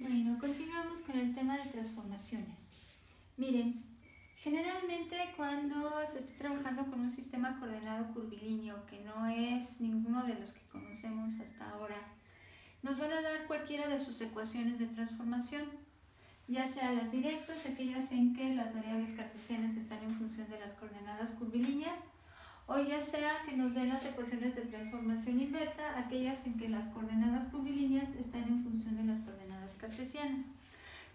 Bueno, continuamos con el tema de transformaciones. Miren, generalmente cuando se está trabajando con un sistema coordenado curvilíneo, que no es ninguno de los que conocemos hasta ahora, nos van a dar cualquiera de sus ecuaciones de transformación, ya sea las directas, aquellas en que las variables cartesianas están en función de las coordenadas curvilíneas, o ya sea que nos den las ecuaciones de transformación inversa, aquellas en que las coordenadas curvilíneas están en función de las coordenadas cartesianas.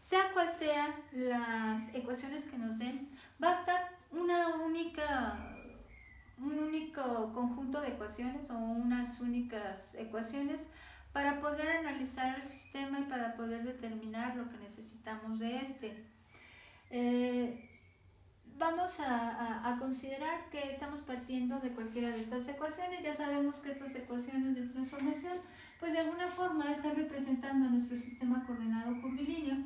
Sea cual sean las ecuaciones que nos den, basta un único conjunto de ecuaciones o unas únicas ecuaciones para poder analizar el sistema y para poder determinar lo que necesitamos de este. Vamos a considerar que estamos partiendo de cualquiera de estas ecuaciones. Ya sabemos que estas ecuaciones de transformación, pues de alguna forma están representando a nuestro sistema coordenado curvilíneo.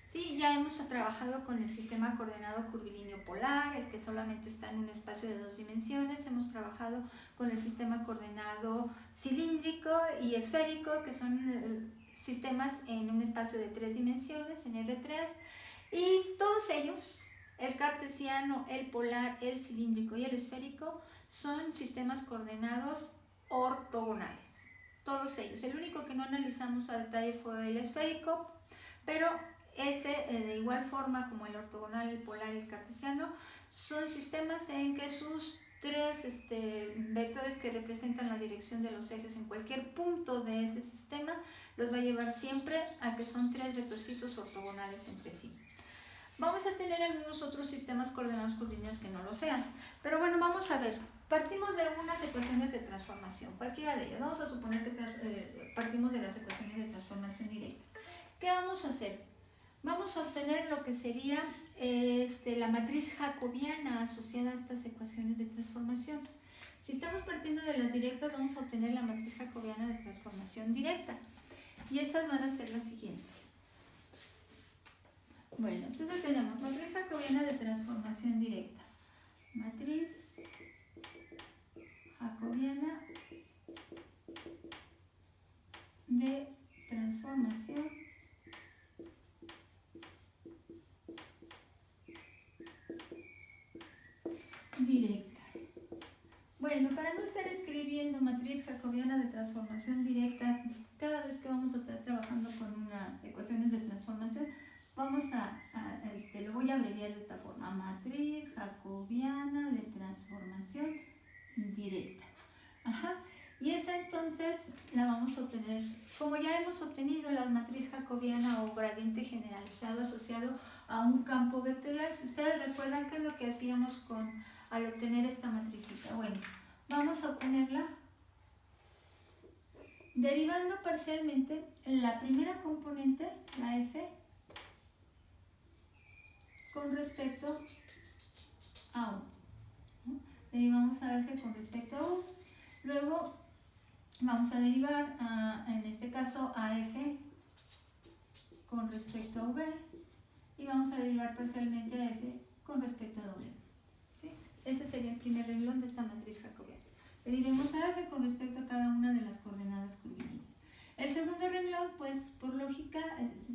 Sí, ya hemos trabajado con el sistema coordenado curvilíneo polar, el que solamente está en un espacio de 2 dimensiones. Hemos trabajado con el sistema coordenado cilíndrico y esférico, que son sistemas en un espacio de 3 dimensiones, en R3, y todos ellos, el cartesiano, el polar, el cilíndrico y el esférico, son sistemas coordenados ortogonales. Todos ellos. El único que no analizamos a detalle fue el esférico, pero de igual forma como el ortogonal, el polar y el cartesiano, son sistemas en que sus tres vectores que representan la dirección de los ejes en cualquier punto de ese sistema los va a llevar siempre a que son tres vectorcitos ortogonales entre sí. Vamos a tener algunos otros sistemas coordenados curvilíneos que no lo sean, pero bueno, vamos a ver. Partimos de unas ecuaciones de transformación, cualquiera de ellas. Vamos a suponer que partimos de las ecuaciones de transformación directa. ¿Qué vamos a hacer? Vamos a obtener lo que sería la matriz jacobiana asociada a estas ecuaciones de transformación. Si estamos partiendo de las directas, vamos a obtener la matriz jacobiana de transformación directa. Y esas van a ser las siguientes. Bueno, entonces tenemos matriz jacobiana de transformación directa. Matriz jacobiana de transformación directa. Bueno, para no estar escribiendo matriz jacobiana de transformación directa cada vez que vamos a estar trabajando con unas ecuaciones de transformación, vamos lo voy a abreviar de esta forma: matriz jacobiana de transformación directa. Ajá. Y esa entonces la vamos a obtener, como ya hemos obtenido la matriz jacobiana o gradiente generalizado asociado a un campo vectorial. Si ustedes recuerdan, ¿qué es lo que hacíamos al obtener esta matricita? Bueno, vamos a obtenerla derivando parcialmente la primera componente, la f, con respecto a u. Derivamos a f con respecto a u. Luego vamos a derivar, en este caso, a f con respecto a v. Y vamos a derivar parcialmente a f con respecto a w. ¿Sí? Ese sería el primer renglón de esta matriz jacobiana. Derivemos a f con respecto a cada una de las coordenadas curvilíneas. El segundo renglón, pues por lógica,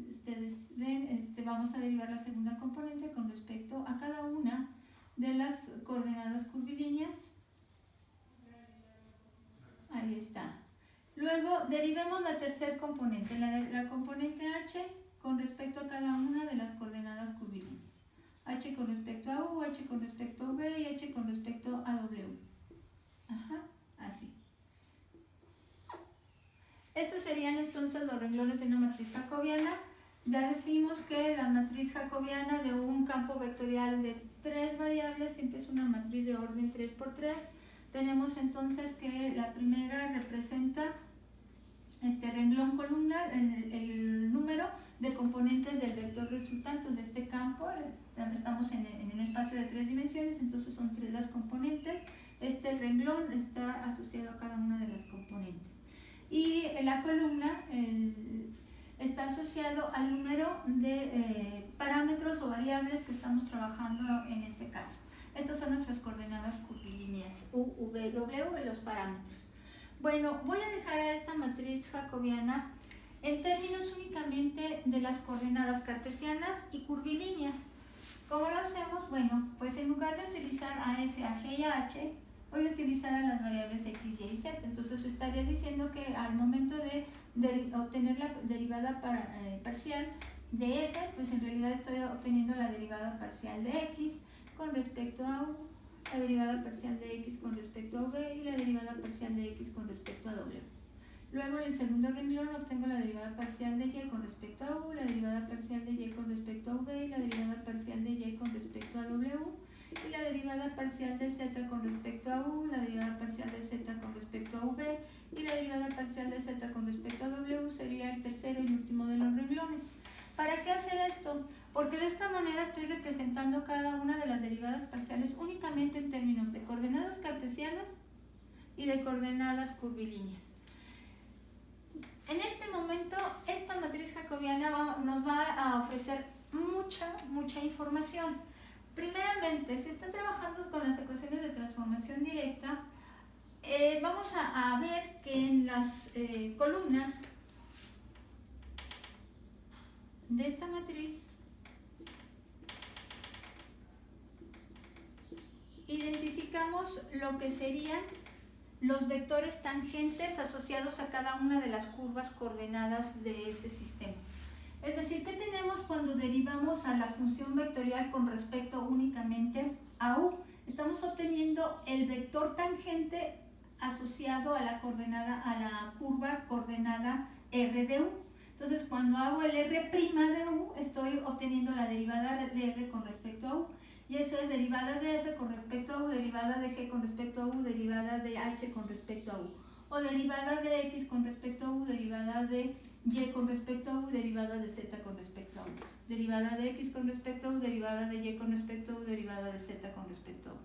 ustedes ven, vamos a derivar la segunda componente con respecto a cada una de las coordenadas curvilíneas. Ahí está. Luego derivemos la tercera componente, la componente h, con respecto a cada una de las coordenadas curvilíneas. H con respecto a u, h con respecto a v y h con respecto a w. Ajá, así. Estos serían entonces los renglones de una matriz jacobiana. Ya decimos que la matriz jacobiana de un campo vectorial de 3 variables siempre es una matriz de orden 3×3. Tenemos entonces que la primera representa este renglón columnar, el número de componentes del vector resultante de este campo. Estamos en un espacio de 3 dimensiones, entonces son 3 las componentes. Este renglón está asociado a cada una de las componentes. Y la columna está asociado al número de parámetros o variables que estamos trabajando en este caso. Estas son nuestras coordenadas curvilíneas u, v, w, los parámetros. Bueno, voy a dejar a esta matriz jacobiana en términos únicamente de las coordenadas cartesianas y curvilíneas. ¿Cómo lo hacemos? Bueno, pues en lugar de utilizar a f, a g y a h, voy a utilizar a las variables x, y y z. Entonces estaría diciendo que al momento de obtener la derivada parcial de f, pues en realidad estoy obteniendo la derivada parcial de x con respecto a u, la derivada parcial de x con respecto a v y la derivada parcial de x con respecto a w. Luego en el segundo renglón obtengo la derivada parcial de y con respecto a u, la derivada parcial de y con respecto a v y la derivada parcial de y con respecto a w, y la derivada parcial de z con respecto a u, la derivada parcial de z con respecto a v y la derivada parcial de z con respecto a w sería el tercero y último de los renglones. ¿Para qué hacer esto? Porque de esta manera estoy representando cada una de las derivadas parciales únicamente en términos de coordenadas cartesianas y de coordenadas curvilíneas. En este momento, esta matriz jacobiana nos va a ofrecer mucha información. Primeramente, si están trabajando con las ecuaciones de transformación directa, vamos a ver que en las columnas de esta matriz identificamos lo que serían los vectores tangentes asociados a cada una de las curvas coordenadas de este sistema. Es decir, ¿qué tenemos cuando derivamos a la función vectorial con respecto únicamente a u? Estamos obteniendo el vector tangente asociado a la curva coordenada r de u. Entonces, cuando hago el r' de u, estoy obteniendo la derivada de r con respecto a u. Y eso es derivada de f con respecto a u, derivada de g con respecto a u, derivada de h con respecto a u. O derivada de x con respecto a u, derivada de y con respecto a u, derivada de z con respecto a u. Derivada de x con respecto a u, derivada de y con respecto a u, derivada de z con respecto a u.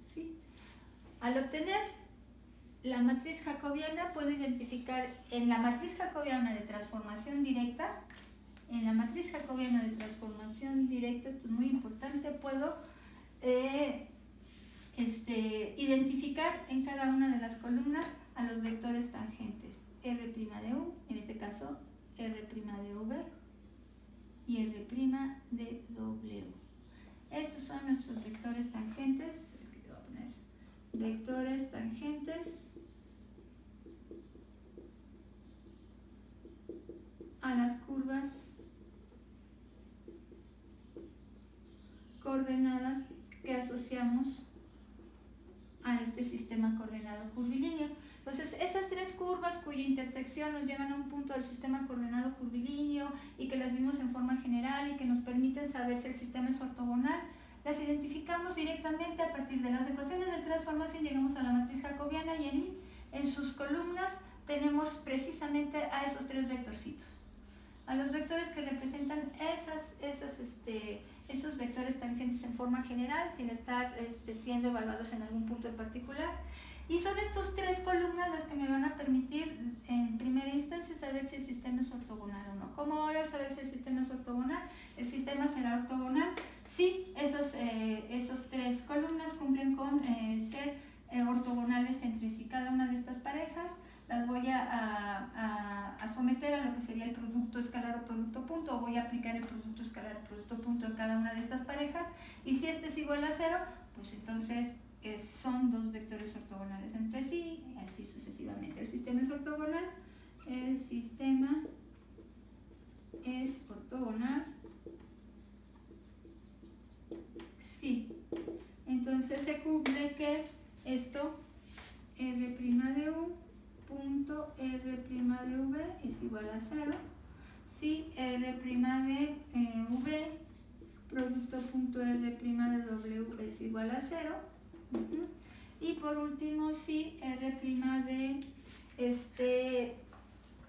¿Sí? Al obtener la matriz jacobiana, puedo identificar en la matriz jacobiana de transformación directa, esto es muy importante, puedo identificar en cada una de las columnas a los vectores tangentes r' de u, en este caso r' de v y r' de w. Estos son nuestros vectores tangentes. Aquí voy a poner vectores tangentes a las curvas coordenadas que asociamos a este sistema coordenado curvilíneo. Entonces, esas tres curvas cuya intersección nos llevan a un punto del sistema coordenado curvilíneo y que las vimos en forma general y que nos permiten saber si el sistema es ortogonal, las identificamos directamente a partir de las ecuaciones de transformación. Llegamos a la matriz jacobiana y en sus columnas tenemos precisamente a esos tres vectorcitos, a los vectores que representan estos vectores tangentes en forma general, sin estar siendo evaluados en algún punto en particular. Y son estas tres columnas las que me van a permitir, en primera instancia, saber si el sistema es ortogonal o no. ¿Cómo voy a saber si el sistema es ortogonal? El sistema será ortogonal si esas tres columnas cumplen con ser ortogonales entre sí. Cada una de estas parejas las voy a someter a lo que sería el producto escalar o producto punto, o voy a aplicar el producto escalar o producto punto en cada una de estas parejas, y si este es igual a 0, pues entonces son dos vectores ortogonales entre sí, y así sucesivamente. El sistema es ortogonal, sí. Entonces se cumple que esto, r' de u punto r' de v es igual a 0, si r' de v producto punto r' de w es igual a 0, y por último si r' de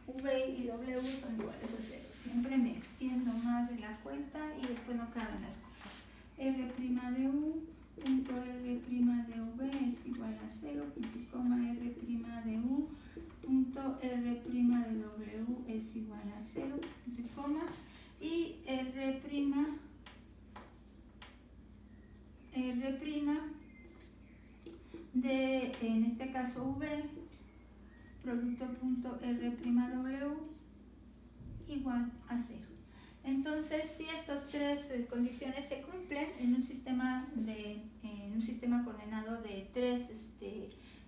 v y w son iguales a 0. Siempre me extiendo más de la cuenta y después no caben las cosas. r' de u punto r' de v es igual a 0, punto y coma, r' de u punto r' de w es igual a 0, punto y coma, y r' de, en este caso v, producto.r'(w) igual a 0. Entonces, si estas tres condiciones se cumplen en un sistema coordenado de 3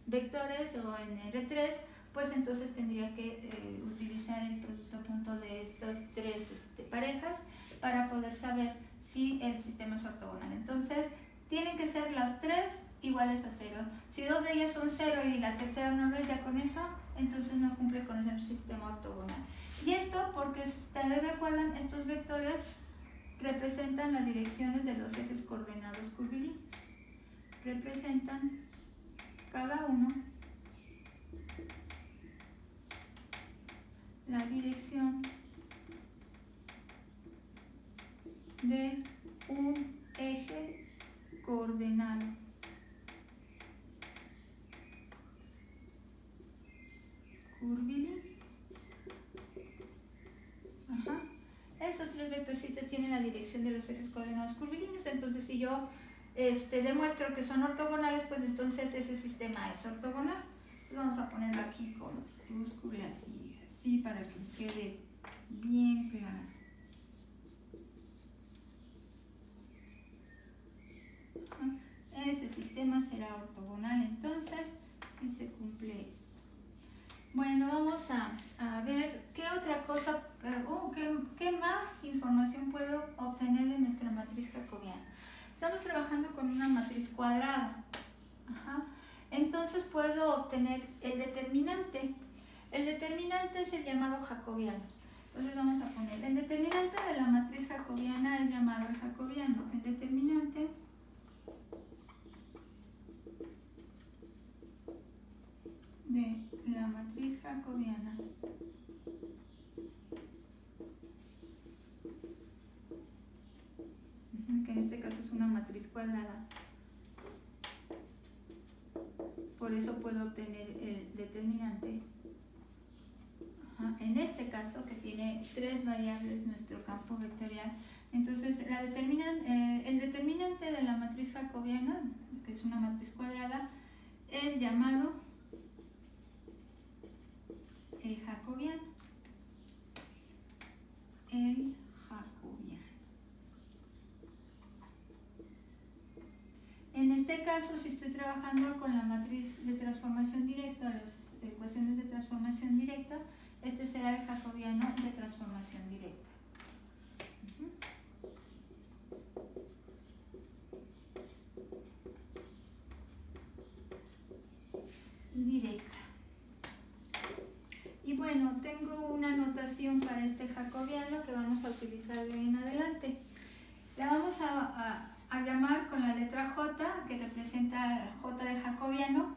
vectores o en R3, pues entonces tendría que utilizar el producto punto de estas tres parejas para poder saber si el sistema es ortogonal. Entonces, tienen que ser las tres iguales a 0. Si dos de ellas son 0 y la tercera no lo es, ya con eso, entonces no cumple con el sistema ortogonal. Y esto porque, si ustedes recuerdan, estos vectores representan las direcciones de los ejes coordenados curvilíneos. Representan cada uno la dirección de un eje coordenado curvilíneo. Estos tres vectorcitos tienen la dirección de los ejes coordenados curvilíneos. Entonces, si yo demuestro que son ortogonales, pues entonces ese sistema es ortogonal. Vamos a ponerlo aquí con minúsculas y así para que quede bien claro. Ese sistema será ortogonal, entonces, si se cumple esto. Bueno, vamos a ver qué otra cosa, qué más información puedo obtener de nuestra matriz jacobiana. Estamos trabajando con una matriz cuadrada. Entonces puedo obtener el determinante. El determinante es el llamado jacobiano. Entonces vamos a poner, el determinante de la matriz jacobiana es llamado el jacobiano. El determinante de la matriz jacobiana que en este caso es una matriz cuadrada, por eso puedo obtener el determinante. En este caso, que tiene tres variables nuestro campo vectorial, entonces el determinante de la matriz jacobiana, que es una matriz cuadrada, es llamado el jacobiano. El jacobiano. En este caso, si estoy trabajando con la matriz de transformación directa, las ecuaciones de transformación directa, este será el jacobiano de transformación directa. Directa. Y bueno, tengo una notación para este jacobiano que vamos a utilizar de hoy en adelante. La vamos a llamar con la letra J, que representa J de jacobiano,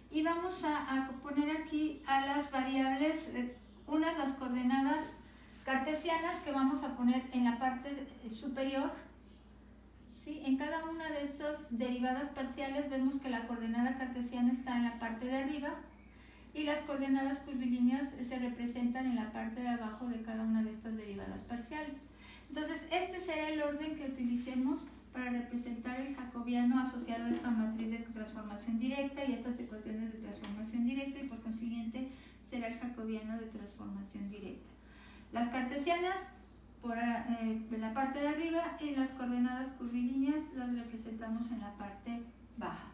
y vamos a poner aquí a las variables, las coordenadas cartesianas que vamos a poner en la parte superior. ¿Sí? En cada una de estas derivadas parciales vemos que la coordenada cartesiana está en la parte de arriba y las coordenadas curvilíneas se representan en la parte de abajo de cada una de estas derivadas parciales. Entonces, este será el orden que utilicemos para representar el jacobiano asociado a esta matriz de transformación directa y estas ecuaciones de transformación directa, y por consiguiente será el jacobiano de transformación directa. Las cartesianas por la parte de arriba y las coordenadas curvilíneas las representamos en la parte baja.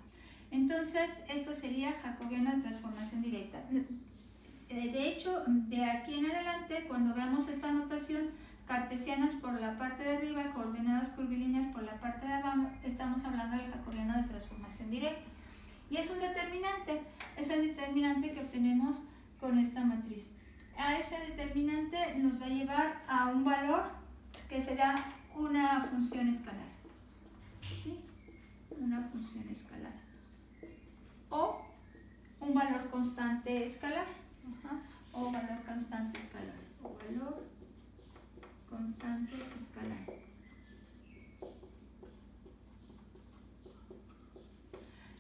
Entonces, esto sería jacobiano de transformación directa. De hecho, de aquí en adelante, cuando veamos esta notación, cartesianas por la parte de arriba, coordenadas curvilíneas por la parte de abajo, estamos hablando del jacobiano de transformación directa. Y es un determinante, es el determinante que obtenemos con esta matriz. A ese determinante nos va a llevar a un valor que será una función escalar. ¿Sí? Una función escalar. O un valor constante escalar. O valor constante escalar. O valor constante escalar.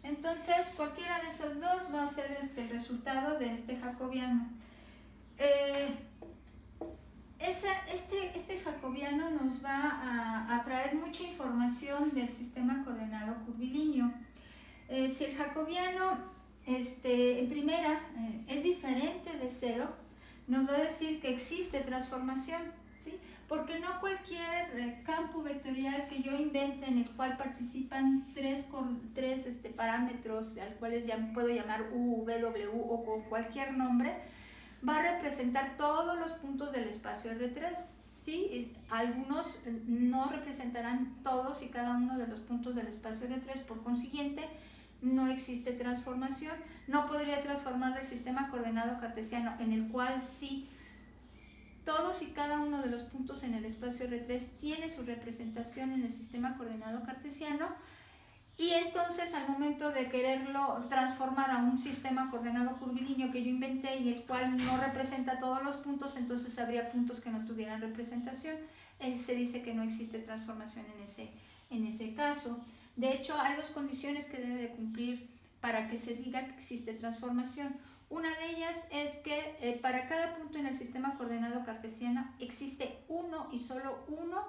Entonces, cualquiera de esas dos va a ser el resultado de este jacobiano. Este jacobiano nos va a traer mucha información del sistema coordenado curvilíneo. Si el jacobiano en primera, es diferente de cero, nos va a decir que existe transformación, ¿sí? Porque no cualquier campo vectorial que yo invente en el cual participan tres parámetros, al cuales puedo llamar U, V, W o con cualquier nombre, va a representar todos los puntos del espacio R3. ¿Sí? Algunos no representarán todos y cada uno de los puntos del espacio R3, por consiguiente, no existe transformación. No podría transformar el sistema coordenado cartesiano, en el cual sí todos y cada uno de los puntos en el espacio R3 tiene su representación en el sistema coordenado cartesiano, y entonces al momento de quererlo transformar a un sistema coordenado curvilíneo que yo inventé y el cual no representa todos los puntos, entonces habría puntos que no tuvieran representación. Se dice que no existe transformación en ese caso. De hecho, hay dos condiciones que debe de cumplir para que se diga que existe transformación. Una de ellas es que para cada punto en el sistema coordenado cartesiano existe uno y solo uno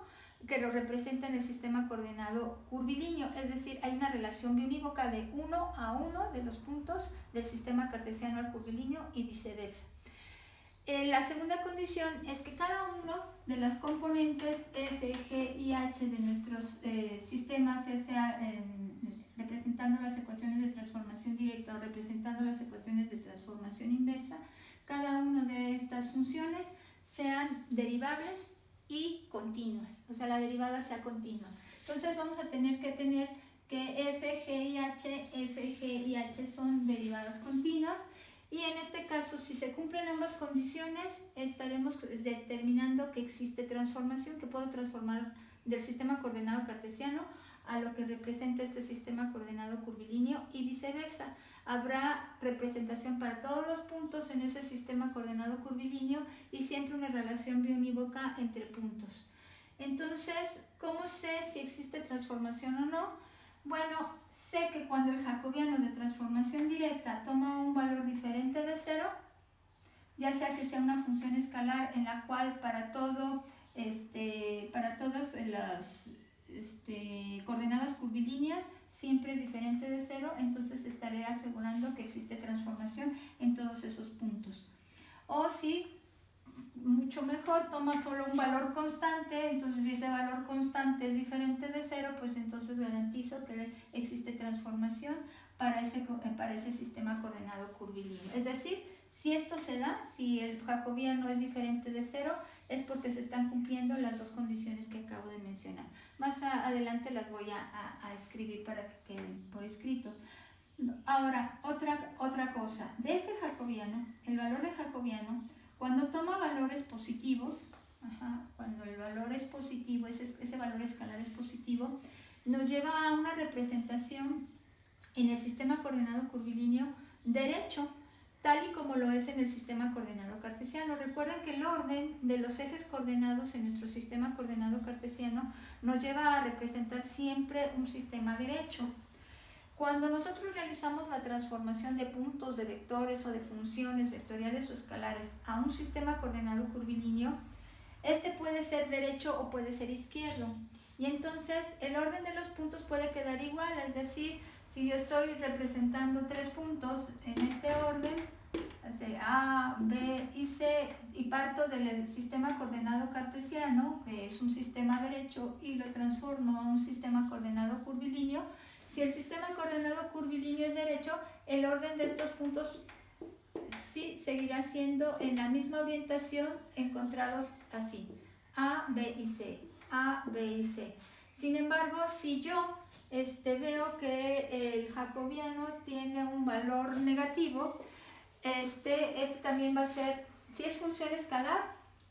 que lo representa en el sistema coordenado curvilíneo, es decir, hay una relación biunívoca de 1 a 1 de los puntos del sistema cartesiano al curvilíneo y viceversa. La segunda condición es que cada uno de las componentes F, G y H de nuestros sistemas, ya sea representando las ecuaciones de transformación directa o representando las ecuaciones de transformación inversa, cada una de estas funciones sean derivables y continuas, o sea, la derivada sea continua. Entonces vamos a tener que F, G y H son derivadas continuas, y en este caso, si se cumplen ambas condiciones, estaremos determinando que existe transformación, que puedo transformar del sistema coordenado cartesiano a lo que representa este sistema coordenado curvilíneo y viceversa. Habrá representación para todos los puntos en ese sistema coordenado curvilíneo y siempre una relación biunívoca entre puntos. Entonces, ¿cómo sé si existe transformación o no? Bueno, sé que cuando el jacobiano de transformación directa toma un valor diferente de cero, ya sea que sea una función escalar en la cual para todas las coordenadas curvilíneas siempre es diferente de cero, entonces estaré asegurando que existe transformación en todos esos puntos. O si, mucho mejor, toma solo un valor constante, entonces si ese valor constante es diferente de cero, pues entonces garantizo que existe transformación para ese sistema coordenado curvilíneo. Es decir, si esto se da, si el jacobiano es diferente de cero, es porque se están cumpliendo las dos condiciones que acabo de mencionar. Más adelante las voy a escribir para que queden por escrito. Ahora, otra cosa. De este jacobiano, el valor de jacobiano, cuando toma valores positivos, cuando el valor es positivo, ese valor escalar es positivo, nos lleva a una representación en el sistema coordenado curvilíneo derecho, tal y como lo es en el sistema coordenado cartesiano. Recuerden que el orden de los ejes coordenados en nuestro sistema coordenado cartesiano nos lleva a representar siempre un sistema derecho. Cuando nosotros realizamos la transformación de puntos, de vectores o de funciones vectoriales o escalares a un sistema coordenado curvilíneo, este puede ser derecho o puede ser izquierdo. Y entonces el orden de los puntos puede quedar igual, es decir, si yo estoy representando tres puntos en este orden, A, B y C, y parto del sistema coordenado cartesiano, que es un sistema derecho, y lo transformo a un sistema coordenado curvilíneo, si el sistema coordenado curvilíneo es derecho, el orden de estos puntos sí seguirá siendo en la misma orientación, encontrados así, A, B y C, A, B y C. Sin embargo, si yo veo que el jacobiano tiene un valor negativo, este también va a ser, si es función escalar,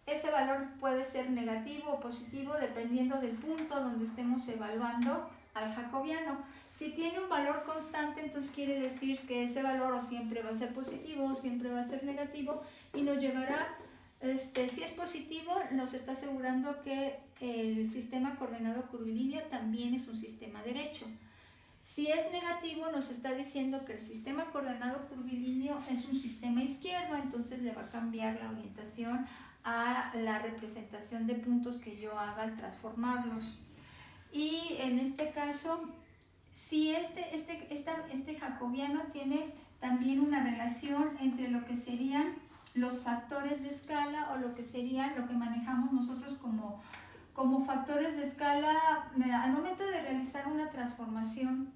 ese valor puede ser negativo o positivo dependiendo del punto donde estemos evaluando al jacobiano. Si tiene un valor constante, entonces quiere decir que ese valor o siempre va a ser positivo o siempre va a ser negativo, y nos llevará, si es positivo, nos está asegurando que el sistema coordenado curvilíneo también es un sistema derecho. Si es negativo, nos está diciendo que el sistema coordenado curvilíneo es un sistema izquierdo, entonces le va a cambiar la orientación a la representación de puntos que yo haga al transformarlos. Y en este caso, si este jacobiano tiene también una relación entre lo que serían los factores de escala o lo que serían lo que manejamos nosotros como factores de escala al momento de realizar una transformación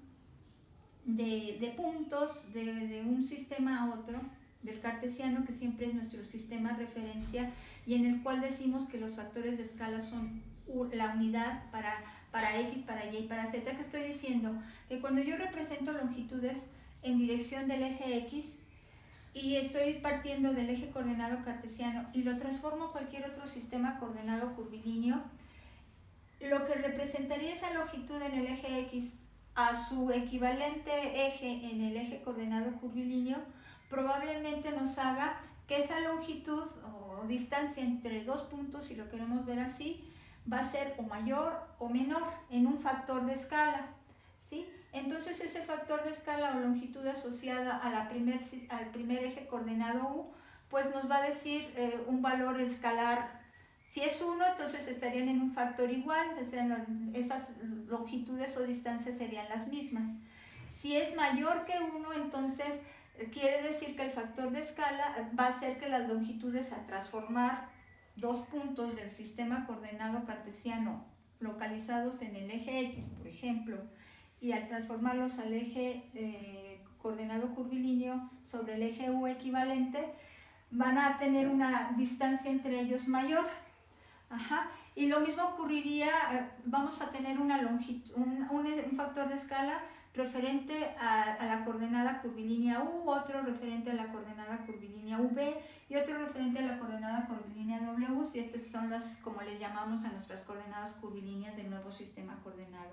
de puntos de un sistema a otro, del cartesiano, que siempre es nuestro sistema de referencia, y en el cual decimos que los factores de escala son la unidad para X, para Y, para Z. Que estoy diciendo que cuando yo represento longitudes en dirección del eje X y estoy partiendo del eje coordenado cartesiano y lo transformo a cualquier otro sistema coordenado curvilíneo, lo que representaría esa longitud en el eje X a su equivalente eje en el eje coordenado curvilíneo, probablemente nos haga que esa longitud o distancia entre dos puntos, si lo queremos ver así, va a ser o mayor o menor en un factor de escala, ¿sí? Entonces ese factor de escala o longitud asociada al primer eje coordenado U, pues nos va a decir un valor escalar. Si es 1, entonces estarían en un factor igual, o sea, esas longitudes o distancias serían las mismas. Si es mayor que 1, entonces quiere decir que el factor de escala va a hacer que las longitudes, al transformar dos puntos del sistema coordenado cartesiano localizados en el eje X, por ejemplo, y al transformarlos al eje coordenado curvilíneo sobre el eje U equivalente, van a tener una distancia entre ellos mayor. Ajá. Y lo mismo ocurriría, vamos a tener una longitud, un factor de escala referente a la coordenada curvilínea U, otro referente a la coordenada curvilínea V y otro referente a la coordenada curvilínea W, si estas son las, como les llamamos a nuestras coordenadas curvilíneas del nuevo sistema coordenado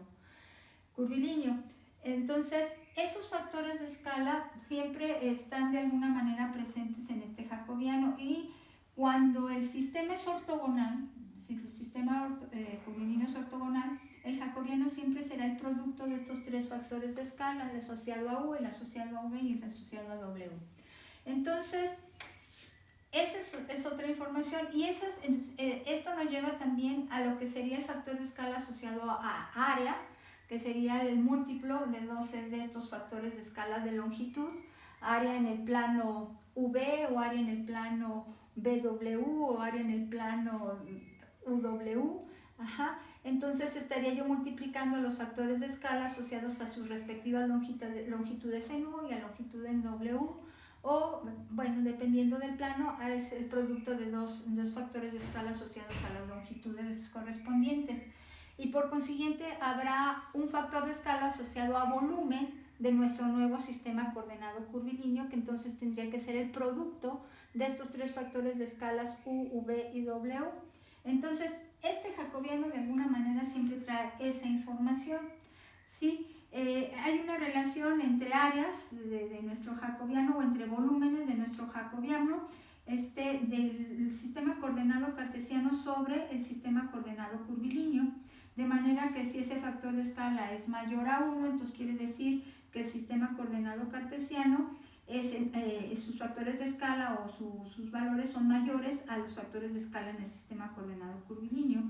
curvilíneo. Entonces, esos factores de escala siempre están de alguna manera presentes en este jacobiano, y cuando el sistema es ortogonal, si el sistema curvilíneo es ortogonal, el jacobiano siempre será el producto de estos tres factores de escala, el asociado a U, el asociado a V y el asociado a W. Entonces, esa es otra información, y esto nos lleva también a lo que sería el factor de escala asociado a área, que sería el múltiplo de 12 de estos factores de escala de longitud, área en el plano V o área en el plano BW o área en el plano UW. Ajá. Entonces estaría yo multiplicando los factores de escala asociados a sus respectivas longitudes en U y a longitud en W, o, bueno, dependiendo del plano, es el producto de dos factores de escala asociados a las longitudes correspondientes. Y por consiguiente habrá un factor de escala asociado a volumen de nuestro nuevo sistema coordenado curvilíneo, que entonces tendría que ser el producto de estos tres factores de escalas U, V y W. Entonces, este jacobiano de alguna manera siempre trae esa información, ¿sí? Hay una relación entre áreas de nuestro jacobiano, o entre volúmenes de nuestro jacobiano, del sistema coordenado cartesiano sobre el sistema coordenado curvilíneo, de manera que si ese factor de escala es mayor a 1, entonces quiere decir que el sistema coordenado cartesiano sus factores de escala o sus valores son mayores a los factores de escala en el sistema coordenado curvilíneo.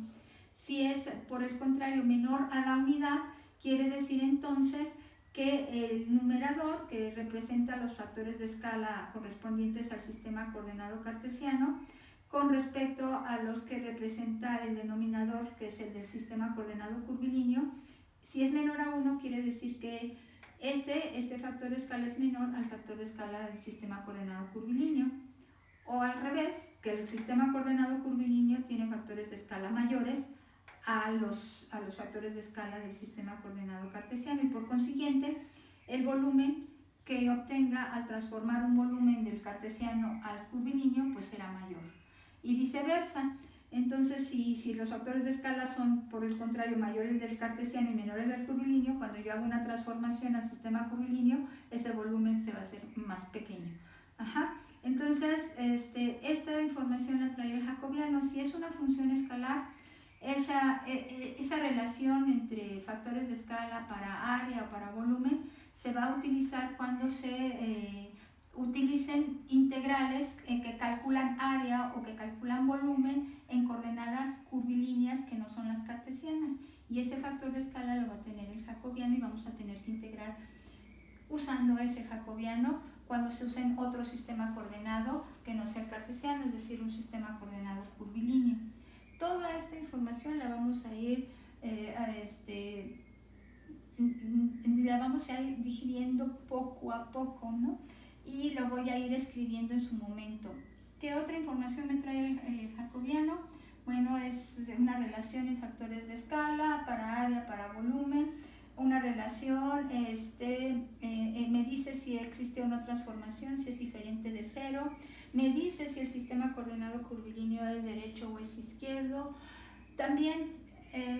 Si es, por el contrario, menor a la unidad, quiere decir entonces que el numerador, que representa los factores de escala correspondientes al sistema coordenado cartesiano, con respecto a los que representa el denominador, que es el del sistema coordenado curvilíneo, si es menor a 1, quiere decir que este factor de escala es menor al factor de escala del sistema coordenado curvilíneo. O al revés, que el sistema coordenado curvilíneo tiene factores de escala mayores a los factores de escala del sistema coordenado cartesiano, y por consiguiente el volumen que obtenga al transformar un volumen del cartesiano al curvilíneo pues será mayor, y viceversa. Entonces, si los factores de escala son, por el contrario, mayores del cartesiano y menores del curvilíneo, cuando yo hago una transformación al sistema curvilíneo, ese volumen se va a hacer más pequeño. Ajá. Entonces, esta información la trae el jacobiano. Si es una función escalar, esa relación entre factores de escala para área o para volumen se va a utilizar cuando se utilicen integrales que calculan área o que calculan volumen en coordenadas curvilíneas que no son las cartesianas, y ese factor de escala lo va a tener el jacobiano, y vamos a tener que integrar usando ese jacobiano cuando se usen otro sistema coordenado que no sea el cartesiano, es decir, un sistema coordenado curvilíneo. Toda esta información la vamos a ir digiriendo poco a poco, ¿no? Y lo voy a ir escribiendo en su momento. ¿Qué otra información me trae el jacobiano? Bueno, es una relación en factores de escala, para área, para volumen, una relación, me dice si existe o no transformación, si es diferente de cero, me dice si el sistema coordenado curvilíneo es derecho o es izquierdo. También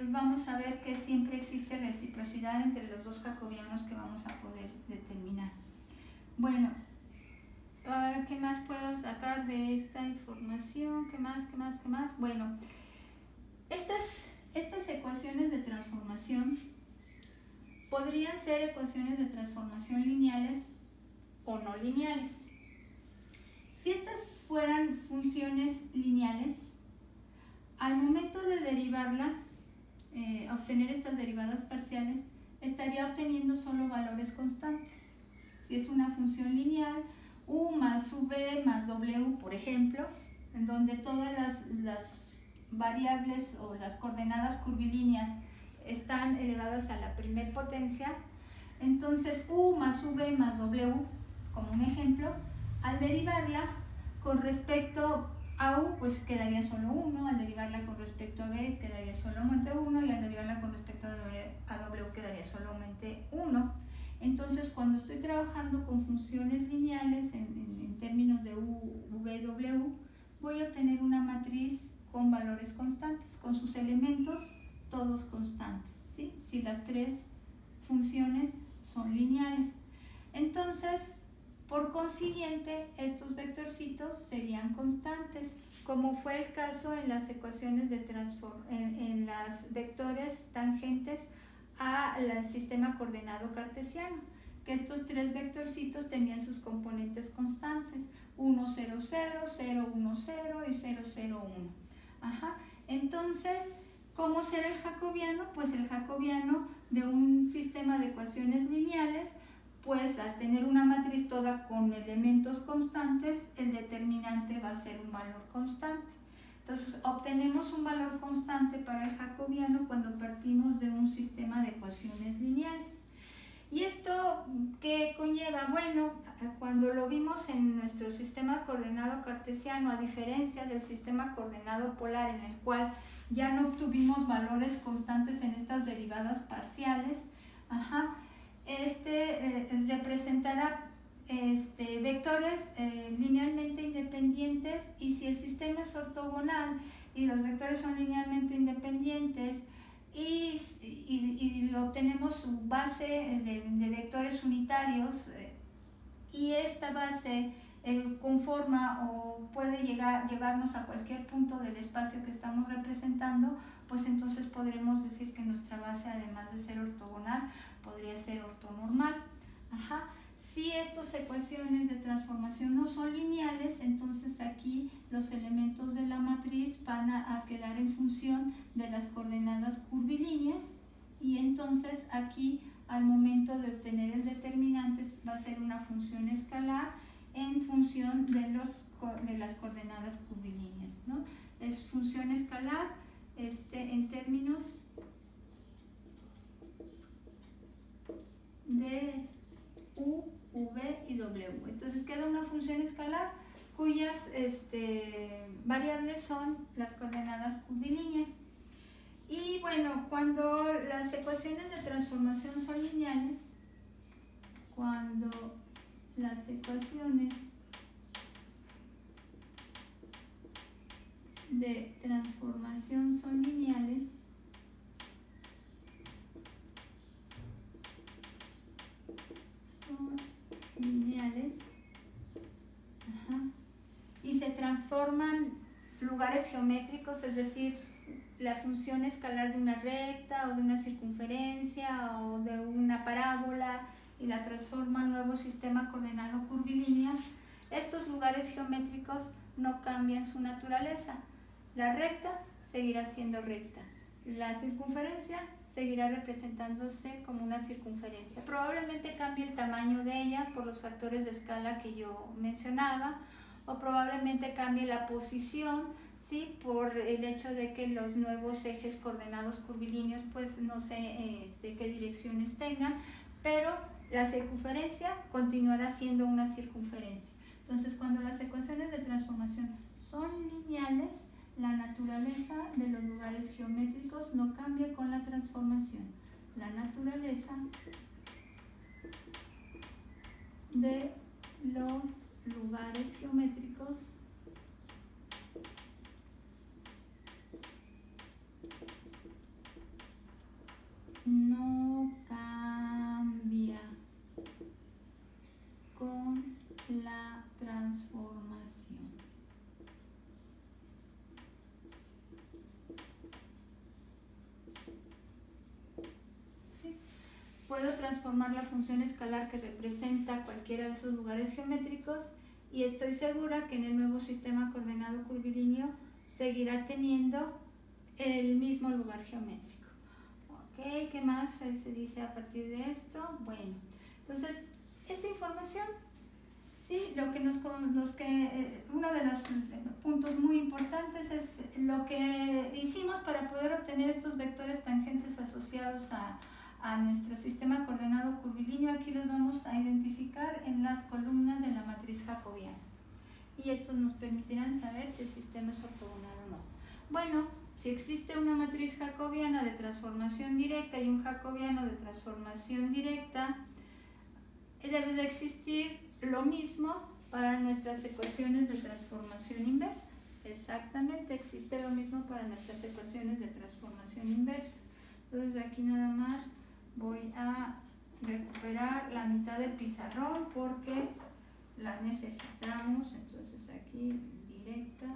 vamos a ver que siempre existe reciprocidad entre los dos jacobianos que vamos a poder determinar. Bueno, ¿qué más puedo sacar de esta información? ¿Qué más? Bueno, estas ecuaciones de transformación podrían ser ecuaciones de transformación lineales o no lineales. Si estas fueran funciones lineales, al momento de derivarlas, obtener estas derivadas parciales, estaría obteniendo solo valores constantes. Si es una función lineal, u más v más w, por ejemplo, en donde todas las variables o las coordenadas curvilíneas están elevadas a la primer potencia, entonces u más v más w, como un ejemplo, al derivarla con respecto a u, pues quedaría solo 1, al derivarla con respecto a b quedaría solamente 1 y al derivarla con respecto a w quedaría solamente 1. Entonces, cuando estoy trabajando con funciones lineales en términos de u, v, w, voy a obtener una matriz con valores constantes, con sus elementos todos constantes, ¿sí? Si las tres funciones son lineales. Entonces, por consiguiente, estos vectorcitos serían constantes, como fue el caso en las ecuaciones de en las vectores tangentes al sistema coordenado cartesiano, que estos tres vectorcitos tenían sus componentes constantes, 1, 0, 0, 0, 1, 0 y 0, 0, 1. Ajá. Entonces, ¿cómo será el jacobiano? Pues el jacobiano de un sistema de ecuaciones lineales, pues al tener una matriz toda con elementos constantes, el determinante va a ser un valor constante. Entonces, obtenemos un valor constante para el jacobiano cuando partimos de un sistema de ecuaciones lineales. ¿Y esto qué conlleva? Bueno, cuando lo vimos en nuestro sistema coordenado cartesiano, a diferencia del sistema coordenado polar, en el cual ya no obtuvimos valores constantes en estas derivadas parciales, representará vectores linealmente independientes, y si el sistema es ortogonal y los vectores son linealmente independientes y obtenemos su base de vectores unitarios, y esta base conforma o puede llevarnos a cualquier punto del espacio que estamos representando, pues entonces podremos decir que nuestra base, además de ser ortogonal, podría ser ortonormal. Si estas ecuaciones de transformación no son lineales, entonces aquí los elementos de la matriz van a quedar en función de las coordenadas curvilíneas, y entonces aquí al momento de obtener el determinante va a ser una función escalar en función de las coordenadas curvilíneas, ¿no? Es función escalar en términos de u, v y w. Entonces queda una función escalar cuyas variables son las coordenadas curvilíneas. Y bueno, cuando las ecuaciones de transformación son lineales, cuando las ecuaciones de transformación son lineales, y se transforman lugares geométricos, es decir, la función escalar de una recta o de una circunferencia o de una parábola, y la transforma en nuevo sistema coordenado curvilíneo, estos lugares geométricos no cambian su naturaleza. La recta seguirá siendo recta, la circunferencia seguirá representándose como una circunferencia. Probablemente cambie el tamaño de ella por los factores de escala que yo mencionaba, o probablemente cambie la posición, ¿sí? Por el hecho de que los nuevos ejes coordenados curvilíneos, pues no sé de qué direcciones tengan, pero la circunferencia continuará siendo una circunferencia. Entonces, cuando las ecuaciones de transformación son lineales, la naturaleza de los lugares geométricos no cambia con la transformación. La naturaleza de los lugares geométricos no cambia con la transformación. ¿Sí? Puedo transformar la función escalar que representa cualquiera de esos lugares geométricos y estoy segura que en el nuevo sistema coordenado curvilíneo seguirá teniendo el mismo lugar geométrico. Ok, ¿qué más se dice a partir de esto? Bueno, entonces, esta información, sí, uno de los puntos muy importantes es lo que hicimos para poder obtener estos vectores tangentes asociados a nuestro sistema coordenado curvilíneo. Aquí los vamos a identificar en las columnas de la matriz jacobiana. Y estos nos permitirán saber si el sistema es ortogonal o no. Bueno, si existe una matriz jacobiana de transformación directa y un jacobiano de transformación directa, debe de existir lo mismo para nuestras ecuaciones de transformación inversa. Exactamente, existe lo mismo para nuestras ecuaciones de transformación inversa. Entonces aquí nada más voy a recuperar la mitad del pizarrón porque la necesitamos. Entonces aquí directa.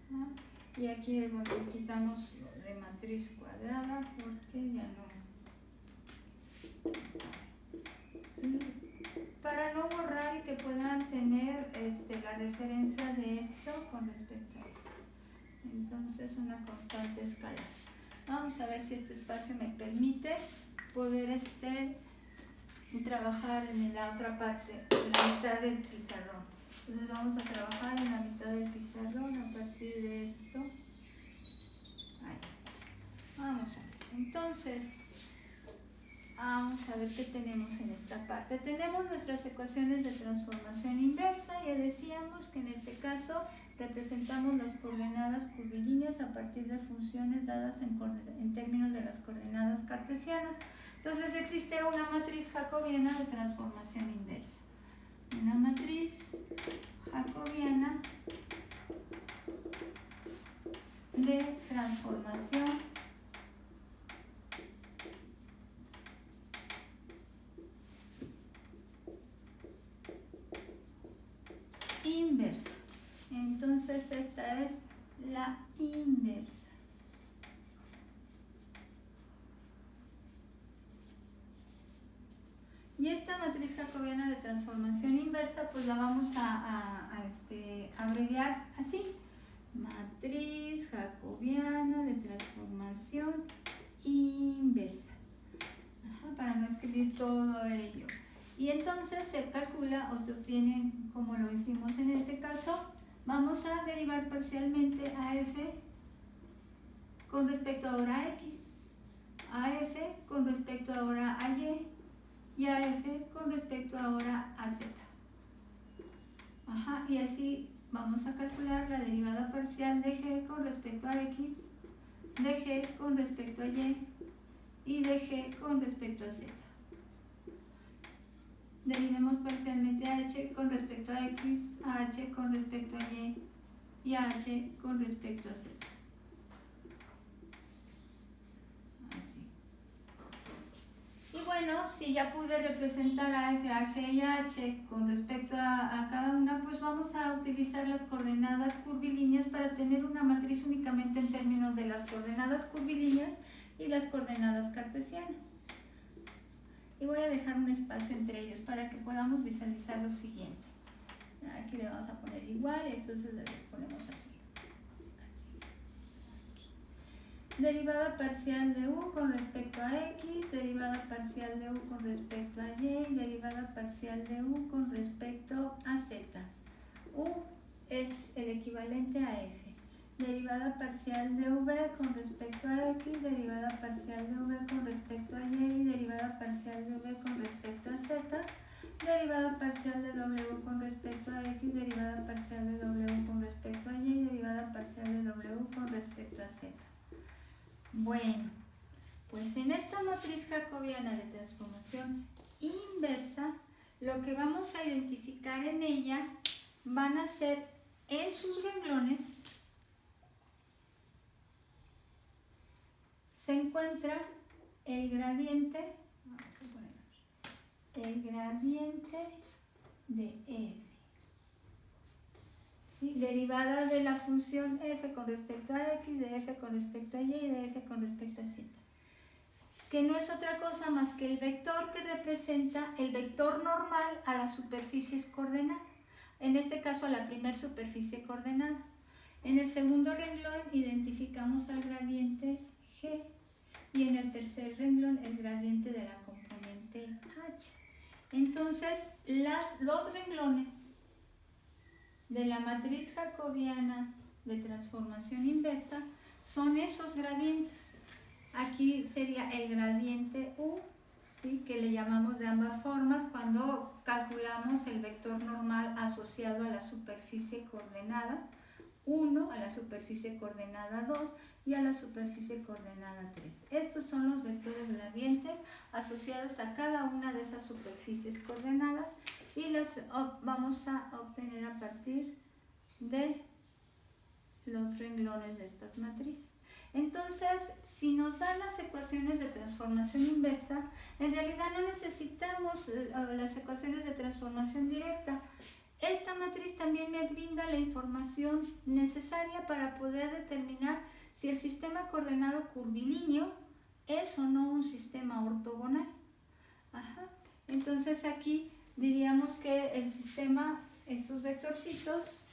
Ajá. Y aquí quitamos lo de matriz cuadrada porque ya no. ¿Sí? Para no borrar y que puedan tener la referencia de esto con respecto a esto. Entonces una constante escalar. Vamos a ver si este espacio me permite poder trabajar en la otra parte, en la mitad del pizarrón. Entonces vamos a trabajar en la mitad del pizarrón a partir de esto. Ahí está. Vamos a ver. Entonces, vamos a ver qué tenemos en esta parte. Tenemos nuestras ecuaciones de transformación inversa. Ya decíamos que en este caso representamos las coordenadas curvilíneas a partir de funciones dadas en términos de las coordenadas cartesianas. Entonces existe una matriz jacobiana de transformación inversa. Una matriz jacobiana de transformación inversa. Entonces esta es la inversa. Y esta matriz jacobiana de transformación inversa, pues la vamos a abreviar así. Matriz jacobiana de transformación inversa. Ajá, para no escribir todo ello. Y entonces se calcula o se obtiene, como lo hicimos en este caso, vamos a derivar parcialmente a f con respecto ahora a x, a f con respecto ahora a y, y a f con respecto ahora a z. Ajá, y así vamos a calcular la derivada parcial de g con respecto a x, de g con respecto a y de g con respecto a z. Derivemos parcialmente a h con respecto a x, a h con respecto a y a h con respecto a z. Y bueno, si ya pude representar a f, a g y a h con respecto a cada una, pues vamos a utilizar las coordenadas curvilíneas para tener una matriz únicamente en términos de las coordenadas curvilíneas y las coordenadas cartesianas. Y voy a dejar un espacio entre ellos para que podamos visualizar lo siguiente. Aquí le vamos a poner igual y entonces le ponemos así. derivada parcial de u con respecto a x, derivada parcial de u con respecto a y, derivada parcial de u con respecto a z. U es el equivalente a f. Derivada parcial de v con respecto a x, derivada parcial de v con respecto a y, derivada parcial de v con respecto a z, derivada parcial de w con respecto a x, derivada parcial de w con respecto a y, derivada parcial de w con respecto a z. Bueno, pues en esta matriz jacobiana de transformación inversa, lo que vamos a identificar en ella van a ser en sus renglones se encuentra el gradiente, de f, ¿sí? Derivada de la función f con respecto a x, de f con respecto a y y de f con respecto a z, que no es otra cosa más que el vector que representa el vector normal a las superficies coordenadas, en este caso a la primera superficie coordenada. En el segundo renglón identificamos al gradiente g y en el tercer renglón el gradiente de la componente h. Entonces, los renglones de la matriz jacobiana de transformación inversa son esos gradientes. Aquí sería el gradiente u, ¿sí?, que le llamamos de ambas formas cuando calculamos el vector normal asociado a la superficie coordenada 1, a la superficie coordenada 2 y a la superficie coordenada 3. Estos son los vectores gradientes asociados a cada una de esas superficies coordenadas y las vamos a obtener a partir de los renglones de estas matrices. Entonces, si nos dan las ecuaciones de transformación inversa, en realidad no necesitamos las ecuaciones de transformación directa. Esta matriz también me brinda la información necesaria para poder determinar si el sistema coordenado curvilíneo es o no un sistema ortogonal. Ajá. Entonces aquí diríamos que el sistema, estos vectorcitos,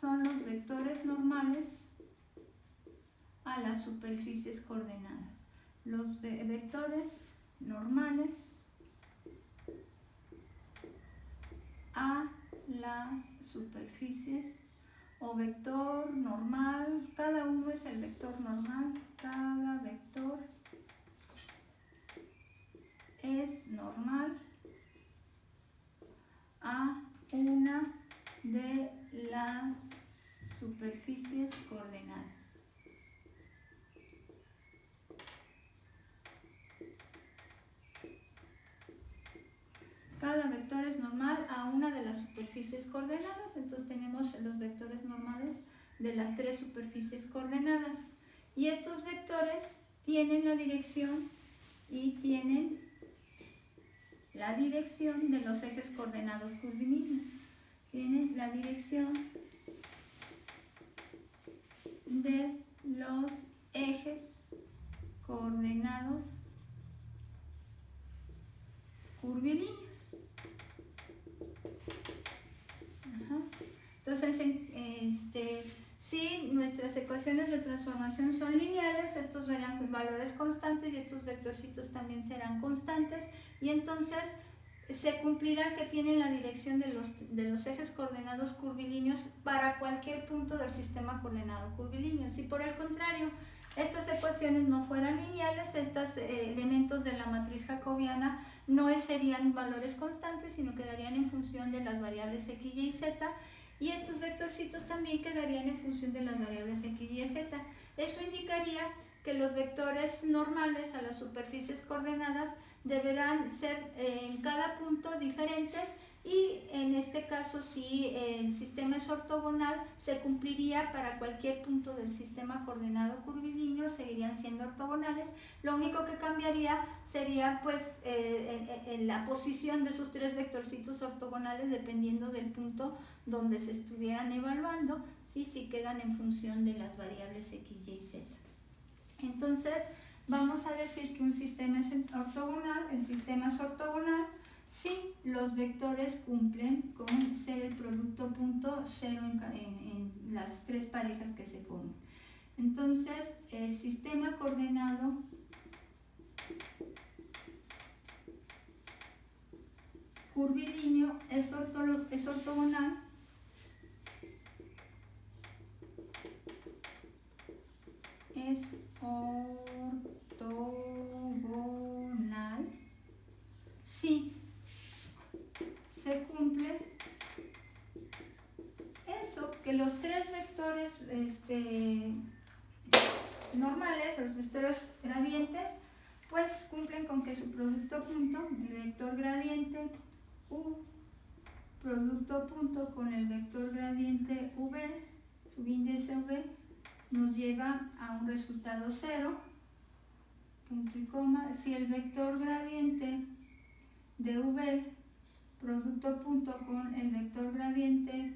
son los vectores normales a las superficies coordenadas. Los vectores normales a las superficies o vector normal, cada uno es el vector normal, cada vector es normal a una de las superficies coordenadas. Cada vector es normal a una de las superficies coordenadas, entonces tenemos los vectores normales de las tres superficies coordenadas. Y estos vectores tienen la dirección y tienen la dirección de los ejes coordenados curvilíneos. Tienen la dirección de los ejes coordenados curvilíneos. Ajá. Entonces, si nuestras ecuaciones de transformación son lineales, estos verán valores constantes y estos vectorcitos también serán constantes, y entonces se cumplirá que tienen la dirección de los ejes coordenados curvilíneos para cualquier punto del sistema coordenado curvilíneo. Si por el contrario estas ecuaciones no fueran lineales, estos elementos de la matriz jacobiana no serían valores constantes, sino quedarían en función de las variables x, y, z, y estos vectorcitos también quedarían en función de las variables x, y, z. Eso indicaría que los vectores normales a las superficies coordenadas deberán ser en cada punto diferentes, y en este caso, si el sistema es ortogonal, se cumpliría para cualquier punto del sistema coordenado curvilíneo, seguirían siendo ortogonales. Lo único que cambiaría sería pues en la posición de esos tres vectorcitos ortogonales dependiendo del punto donde se estuvieran evaluando, ¿sí? Si quedan en función de las variables x, y, z. Entonces, vamos a decir que un sistema es ortogonal. El sistema es ortogonal si los vectores cumplen con ser el producto punto cero en las tres parejas que se forman. Entonces, el sistema coordenado curvilíneo es ortogonal si se cumple eso, que los tres vectores normales, los vectores gradientes, pues cumplen con que su producto punto, el vector gradiente U, producto punto con el vector gradiente V, subíndice V, nos lleva a un resultado 0, punto y coma. Si el vector gradiente de V, producto punto con el vector gradiente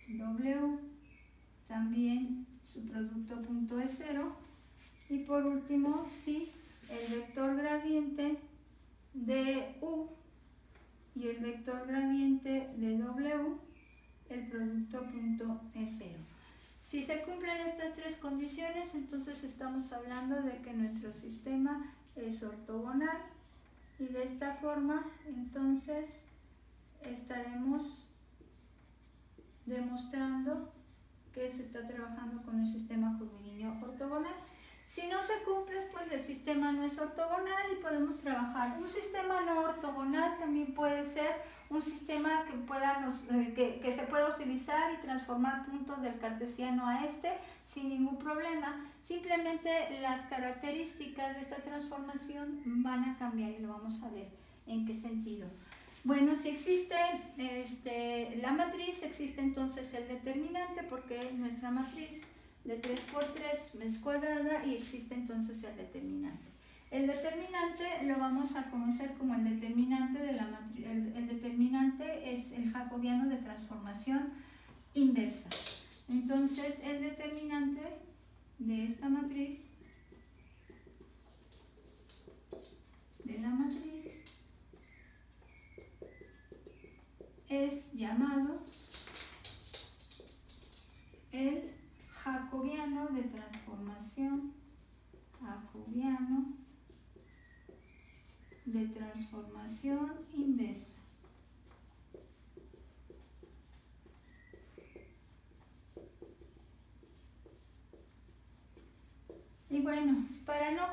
W, también su producto punto es 0. Y por último, si el vector gradiente de U y el vector gradiente de W, el producto punto es 0. Si se cumplen estas tres condiciones, entonces estamos hablando de que nuestro sistema es ortogonal, y de esta forma entonces estaremos demostrando que se está trabajando con un sistema curvilíneo ortogonal. Si no se cumple, pues el sistema no es ortogonal y podemos trabajar. Un sistema no ortogonal también puede ser un sistema que se pueda utilizar y transformar puntos del cartesiano a sin ningún problema. Simplemente las características de esta transformación van a cambiar y lo vamos a ver en qué sentido. Bueno, si existe la matriz, existe entonces el determinante, porque nuestra matriz de 3 por 3 es cuadrada y existe entonces el determinante. El determinante lo vamos a conocer como el determinante de la matriz. El determinante es el jacobiano de transformación inversa. Entonces, el determinante de esta matriz, de la matriz, es llamado el jacobiano de transformación inversa. Y bueno, para no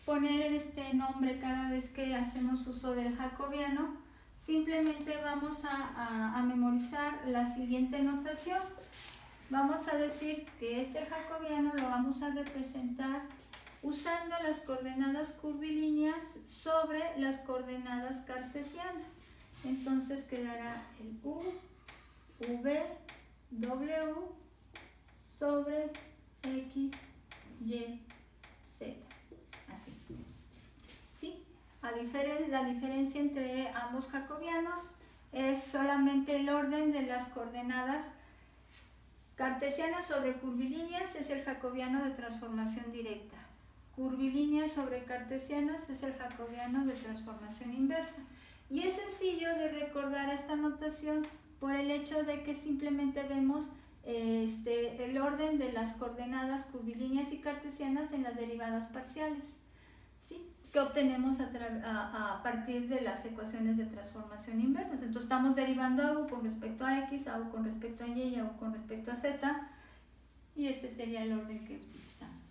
poner este nombre cada vez que hacemos uso del jacobiano, simplemente vamos a memorizar la siguiente notación. Vamos a decir que este jacobiano lo vamos a representar usando las coordenadas curvilíneas sobre las coordenadas cartesianas. Entonces quedará el U, V, W sobre X, Y, Z. Así. ¿Sí? La diferencia entre ambos jacobianos es solamente el orden de las coordenadas cartesianas sobre curvilíneas, es el jacobiano de transformación directa. Curvilíneas sobre cartesianas es el jacobiano de transformación inversa. Y es sencillo de recordar esta notación por el hecho de que simplemente vemos el orden de las coordenadas curvilíneas y cartesianas en las derivadas parciales, ¿sí?, que obtenemos a partir de las ecuaciones de transformación inversas. Entonces estamos derivando a U con respecto a X, a U con respecto a Y y a U con respecto a Z, y este sería el orden que utilizamos.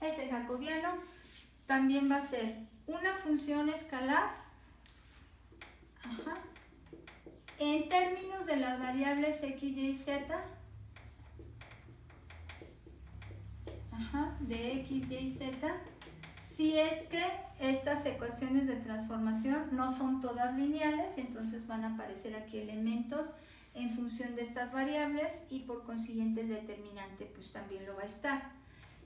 Ese jacobiano también va a ser una función escalar, en términos de las variables X, Y y Z, de X, Y y Z, si es que estas ecuaciones de transformación no son todas lineales, entonces van a aparecer aquí elementos en función de estas variables y por consiguiente el determinante pues también lo va a estar.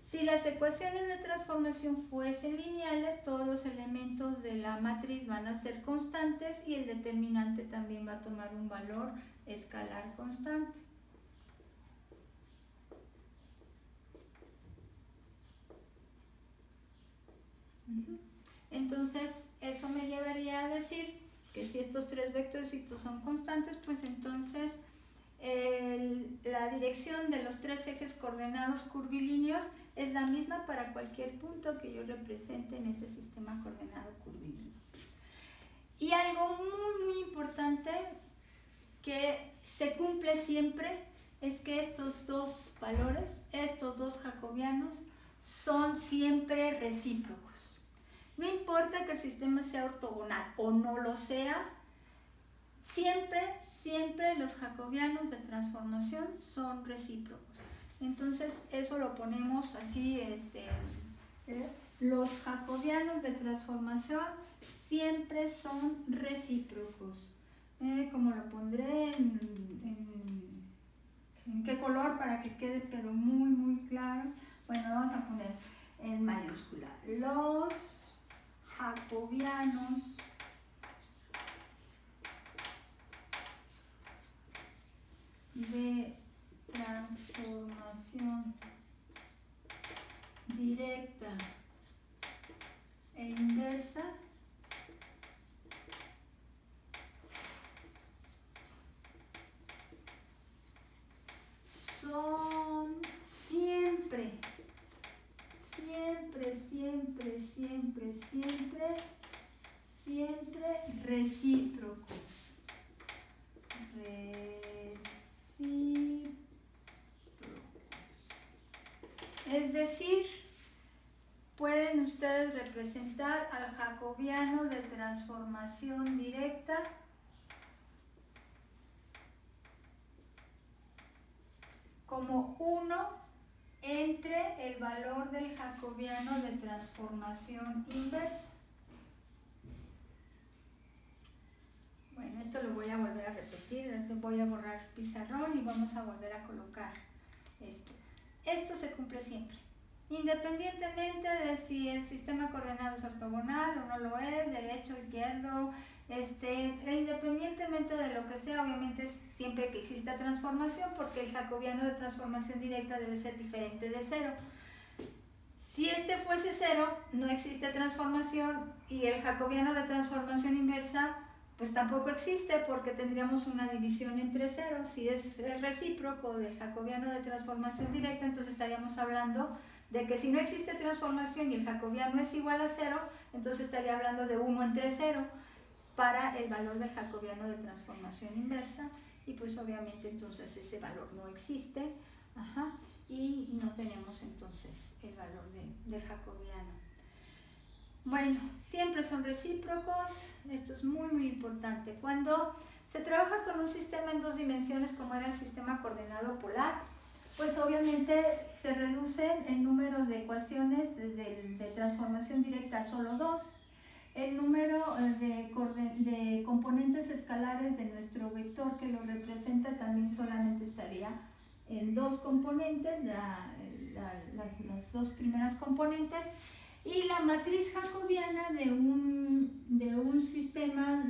Si las ecuaciones de transformación fuesen lineales, todos los elementos de la matriz van a ser constantes y el determinante también va a tomar un valor escalar constante. Entonces, eso me llevaría a decir que si estos tres vectorcitos son constantes, pues entonces la dirección de los tres ejes coordenados curvilíneos es la misma para cualquier punto que yo represente en ese sistema coordenado curvilíneo. Y algo muy importante que se cumple siempre es que estos dos valores, estos dos jacobianos, son siempre recíprocos. No importa que el sistema sea ortogonal o no lo sea, siempre los jacobianos de transformación son recíprocos. Entonces eso lo ponemos así, los jacobianos de transformación siempre son recíprocos. Como lo pondré en qué color para que quede pero muy claro. Bueno, vamos a poner en mayúscula. Los jacobianos de transformación directa e inversa son siempre recíprocos. Es decir, pueden ustedes representar al jacobiano de transformación directa como 1 entre el valor del jacobiano de transformación inversa. Bueno, esto lo voy a volver a repetir, voy a borrar pizarrón y vamos a volver a colocar esto. Esto se cumple siempre, independientemente de si el sistema coordenado es ortogonal o no lo es, derecho, izquierdo, independientemente de lo que sea, obviamente siempre que exista transformación, porque el jacobiano de transformación directa debe ser diferente de 0. Si este fuese 0, no existe transformación, y el jacobiano de transformación inversa pues tampoco existe, porque tendríamos una división entre 0. Si es el recíproco del jacobiano de transformación directa, entonces estaríamos hablando de que si no existe transformación y el jacobiano es igual a 0, entonces estaría hablando de 1 entre 0 para el valor del jacobiano de transformación inversa, y pues obviamente entonces ese valor no existe, y no tenemos entonces el valor del jacobiano. Bueno, siempre son recíprocos. Esto es muy importante. Cuando se trabaja con un sistema en 2 dimensiones, como era el sistema coordenado polar, pues obviamente se reduce el número de ecuaciones de transformación directa a solo 2. El número de componentes escalares de nuestro vector que lo representa también solamente estaría en 2 componentes, las 2 primeras componentes. Y la matriz jacobiana de un sistema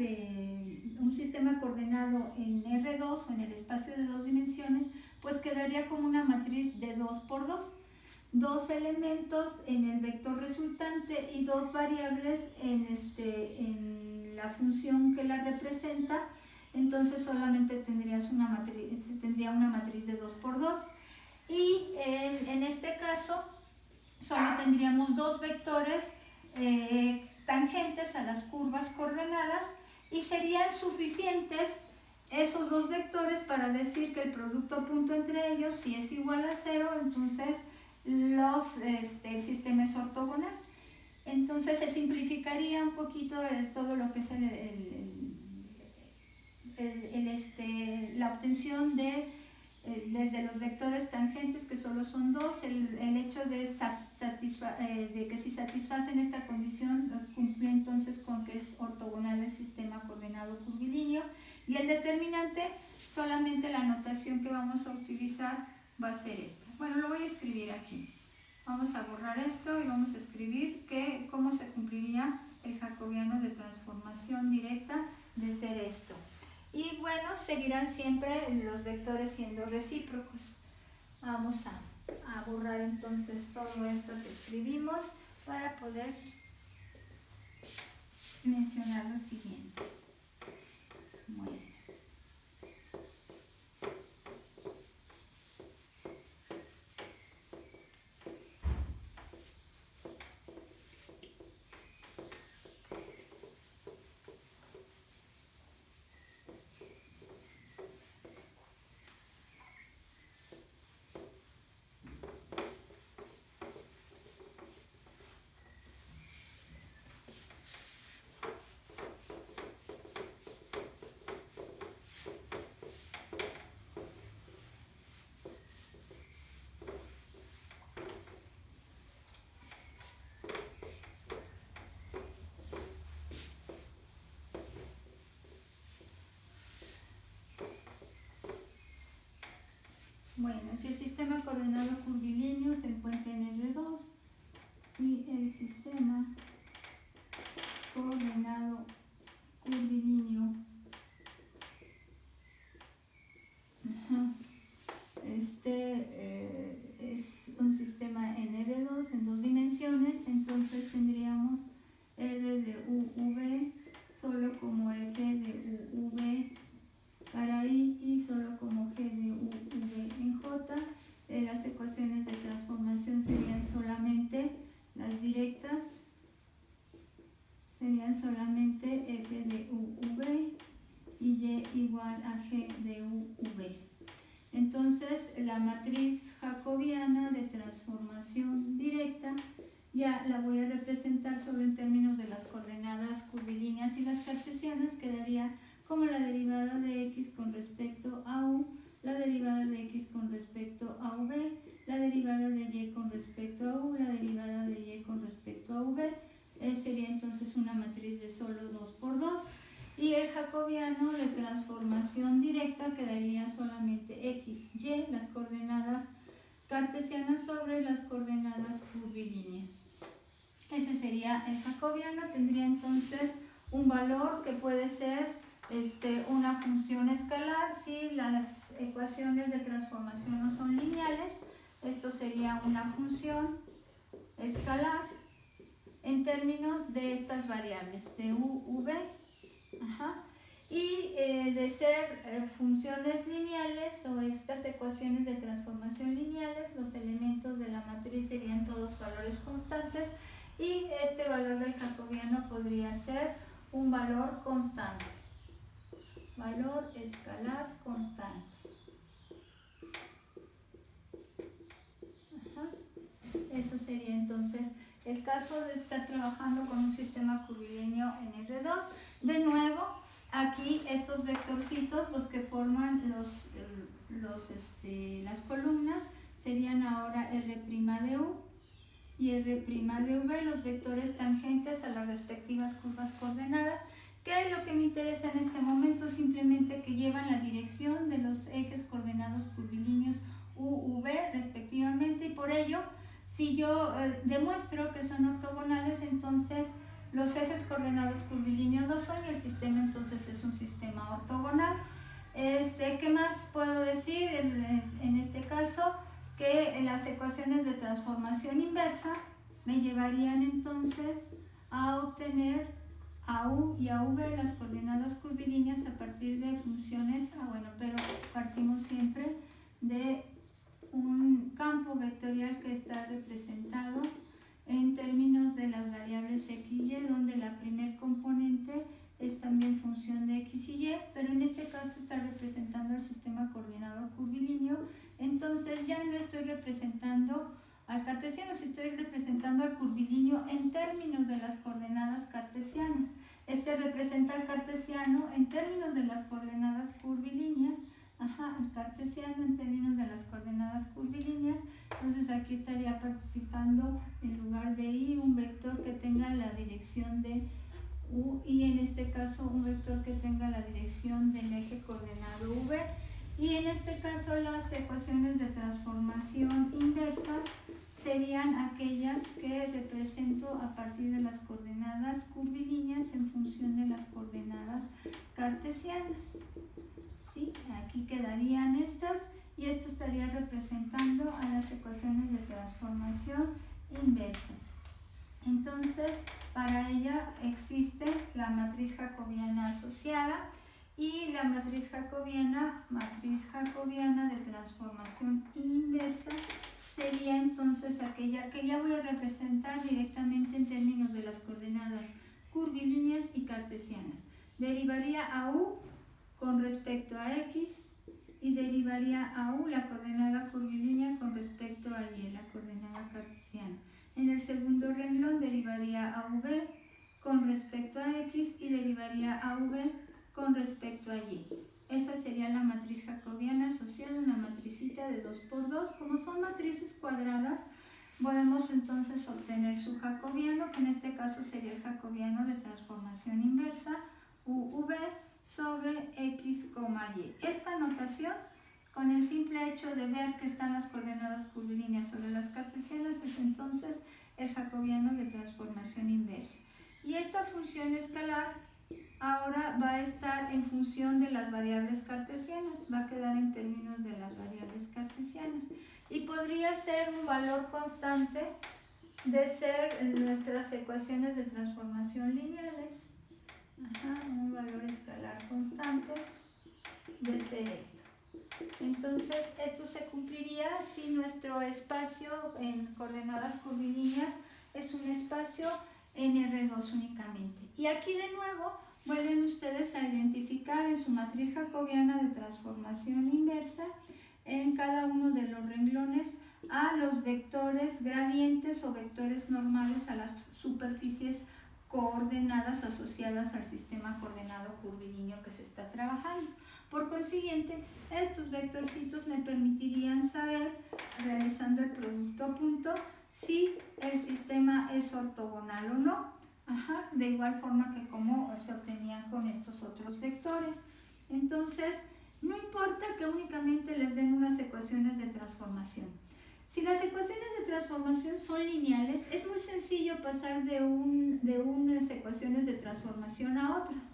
coordenado en R2 o en el espacio de 2 dimensiones, pues quedaría como una matriz de 2 por 2. 2 elementos en el vector resultante y 2 variables en la función que la representa. Entonces solamente tendría una matriz de 2 por 2. Y en este caso solo tendríamos 2 vectores tangentes a las curvas coordenadas, y serían suficientes esos 2 vectores para decir que el producto punto entre ellos, si es igual a 0, entonces el sistema es ortogonal. Entonces se simplificaría un poquito todo lo que es la obtención desde los vectores tangentes, que solo son 2, el hecho de que si satisfacen esta condición cumple entonces con que es ortogonal el sistema coordenado curvilíneo. Y el determinante, solamente la notación que vamos a utilizar va a ser esta. Bueno, lo voy a escribir aquí. Vamos a borrar esto y vamos a escribir cómo se cumpliría el jacobiano de transformación directa de ser esto. Y bueno, seguirán siempre los vectores siendo recíprocos. Vamos a borrar entonces todo esto que escribimos para poder mencionar lo siguiente. Muy bien. Bueno, si el sistema coordenado curvilíneo se encuentra en R2, si el sistema coordenado curvilíneo es un sistema en R2 en dos dimensiones, entonces tendríamos R de UV solo como F de UV para I y solo como G de UV en J. Las ecuaciones de transformación serían solamente las directas, serían solamente F de UV y Y igual a G de UV. Entonces la matriz jacobiana de transformación directa ya la voy a representar solo en términos de las coordenadas curvilíneas y las cartesianas. Quedaría como la derivada de x con respecto a u, la derivada de x con respecto a v, la derivada de y con respecto a u, la derivada de y con respecto a v. Sería entonces una matriz de solo 2 por 2. Y el jacobiano de transformación directa quedaría solamente x, y, las coordenadas cartesianas sobre las coordenadas curvilíneas. Ese sería el jacobiano. Tendría entonces un valor que puede ser una función escalar si las ecuaciones de transformación no son lineales. Esto sería una función escalar en términos de estas variables, de u, v. Y de ser funciones lineales o estas ecuaciones de transformación lineales, los elementos de la matriz serían todos valores constantes y este valor del jacobiano podría ser un valor constante, valor escalar constante. Eso sería entonces el caso de estar trabajando con un sistema curvilíneo en R2. De nuevo, aquí estos vectorcitos, los que forman las columnas, serían ahora R' de U y R' de V, los vectores tangentes a las respectivas curvas coordenadas, que lo que me interesa en este momento es simplemente que llevan la dirección de los ejes coordenados curvilíneos U, V respectivamente, y por ello, si yo demuestro que son ortogonales, entonces los ejes coordenados curvilíneos lo son y el sistema entonces es un sistema ortogonal. ¿Qué más puedo decir? En este caso, que las ecuaciones de transformación inversa me llevarían entonces a obtener a U y a V las coordenadas curvilíneas a partir de funciones, pero partimos siempre de un campo vectorial que está representado en términos de las variables x y y, donde la primer componente es también función de x y y, pero en este caso está representando el sistema coordenado curvilíneo. Entonces ya no estoy representando al cartesiano, si estoy representando al curvilíneo en términos de las coordenadas cartesianas. Representa al cartesiano en términos de las coordenadas curvilíneas, el cartesiano en términos de las coordenadas curvilíneas. Entonces aquí estaría participando en lugar de i un vector que tenga la dirección de u y en este caso un vector que tenga la dirección del eje coordenado v. Y en este caso las ecuaciones de transformación inversas serían aquellas que represento a partir de las coordenadas curvilíneas en función de las coordenadas cartesianas. ¿Sí? Aquí quedarían estas y esto estaría representando a las ecuaciones de transformación inversas. Entonces, para ella existe la matriz jacobiana asociada y la matriz jacobiana de transformación inversa sería entonces aquella que ya voy a representar directamente en términos de las coordenadas curvilíneas y cartesianas. Derivaría a u con respecto a x y derivaría a u la coordenada curvilínea con respecto a y, la coordenada cartesiana. En el segundo renglón derivaría a v con respecto a x y derivaría a v con respecto a y. Esa sería la matriz jacobiana asociada, una matricita de 2 por 2. Como son matrices cuadradas, podemos entonces obtener su jacobiano, que en este caso sería el jacobiano de transformación inversa, UV sobre x, y. Esta notación Con el simple hecho de ver que están las coordenadas curvilíneas sobre las cartesianas, es entonces el jacobiano de transformación inversa. Y esta función escalar ahora va a estar en función de las variables cartesianas, va a quedar en términos de las variables cartesianas. Y podría ser un valor constante de ser nuestras ecuaciones de transformación lineales. Un valor escalar constante de ser esto. Entonces, esto se cumpliría si nuestro espacio en coordenadas curvilíneas es un espacio en R2 únicamente. Y aquí de nuevo vuelven ustedes a identificar en su matriz jacobiana de transformación inversa en cada uno de los renglones a los vectores gradientes o vectores normales a las superficies coordenadas asociadas al sistema coordenado curvilíneo que se está trabajando. Por consiguiente, estos vectorcitos me permitirían saber, realizando el producto punto, si el sistema es ortogonal o no. De igual forma que como se obtenían con estos otros vectores. Entonces, no importa que únicamente les den unas ecuaciones de transformación. Si las ecuaciones de transformación son lineales, es muy sencillo pasar de unas ecuaciones de transformación a otras.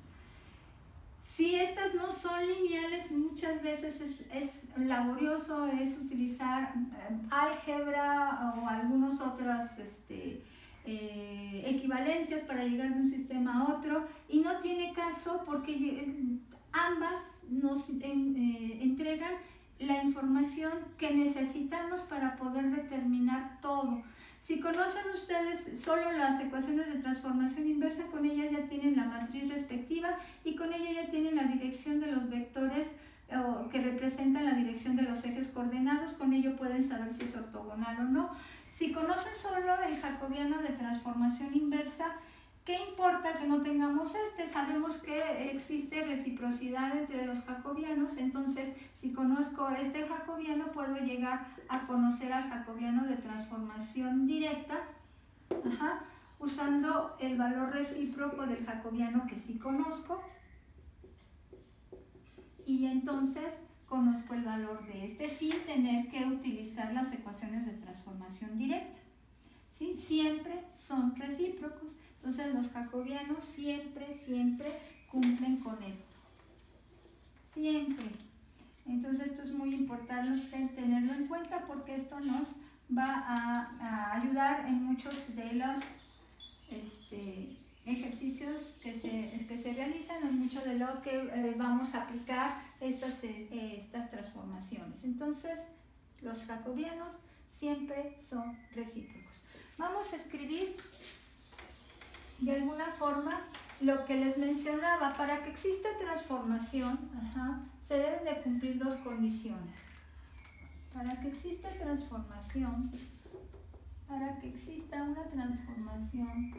Si estas no son lineales, muchas veces es laborioso, es utilizar álgebra o algunas otras equivalencias para llegar de un sistema a otro, y no tiene caso porque ambas nos entregan la información que necesitamos para poder determinar todo. Si conocen ustedes solo las ecuaciones de transformación inversa, con ellas ya tienen la matriz respectiva y con ella ya tienen la dirección de los vectores que representan la dirección de los ejes coordenados. Con ello pueden saber si es ortogonal o no. Si conocen solo el jacobiano de transformación inversa, ¿qué importa que no tengamos este? Sabemos que existe reciprocidad entre los jacobianos, entonces si conozco este jacobiano puedo llegar a conocer al jacobiano de transformación directa, usando el valor recíproco del jacobiano que sí conozco, y entonces conozco el valor de este sin tener que utilizar las ecuaciones de transformación directa. ¿Sí? Siempre son recíprocos. Entonces los jacobianos siempre cumplen con esto. Siempre. Entonces esto es muy importante tenerlo en cuenta porque esto nos va a ayudar en muchos de los ejercicios que se realizan, en mucho de lo que vamos a aplicar estas transformaciones. Entonces los jacobianos siempre son recíprocos. Vamos a escribir de alguna forma lo que les mencionaba. Para que exista transformación, se deben de cumplir dos condiciones. Para que exista transformación, para que exista una transformación,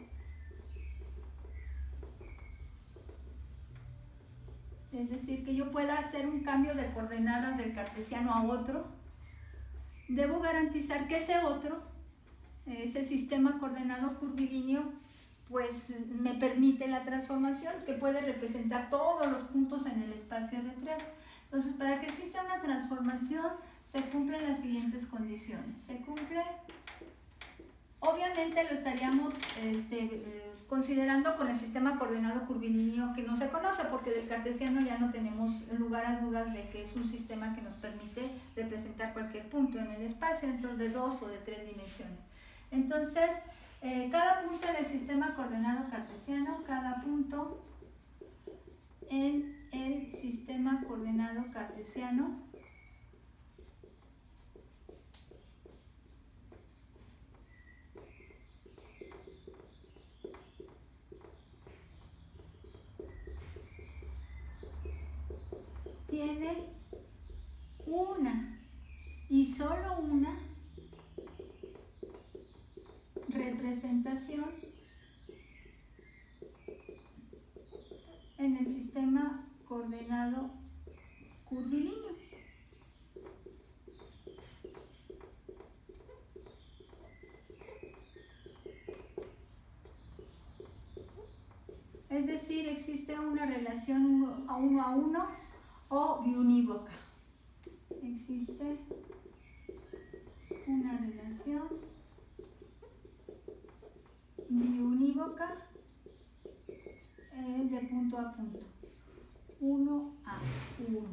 es decir, que yo pueda hacer un cambio de coordenadas del cartesiano a otro, debo garantizar que ese otro, ese sistema coordenado curvilíneo, pues me permite la transformación, que puede representar todos los puntos en el espacio R3. Entonces, para que exista una transformación, se cumplen las siguientes condiciones. Se cumple, obviamente lo estaríamos considerando con el sistema coordenado curvilíneo que no se conoce, porque del cartesiano ya no tenemos lugar a dudas de que es un sistema que nos permite representar cualquier punto en el espacio, entonces de 2 o de 3 dimensiones. Entonces, cada punto en el sistema coordenado cartesiano, cada punto en el sistema coordenado cartesiano tiene una y solo una representación en el sistema coordenado curvilíneo. Es decir, existe una relación 1 a 1 o biunívoca. existe una relación biunívoca de punto a punto, 1 a 1.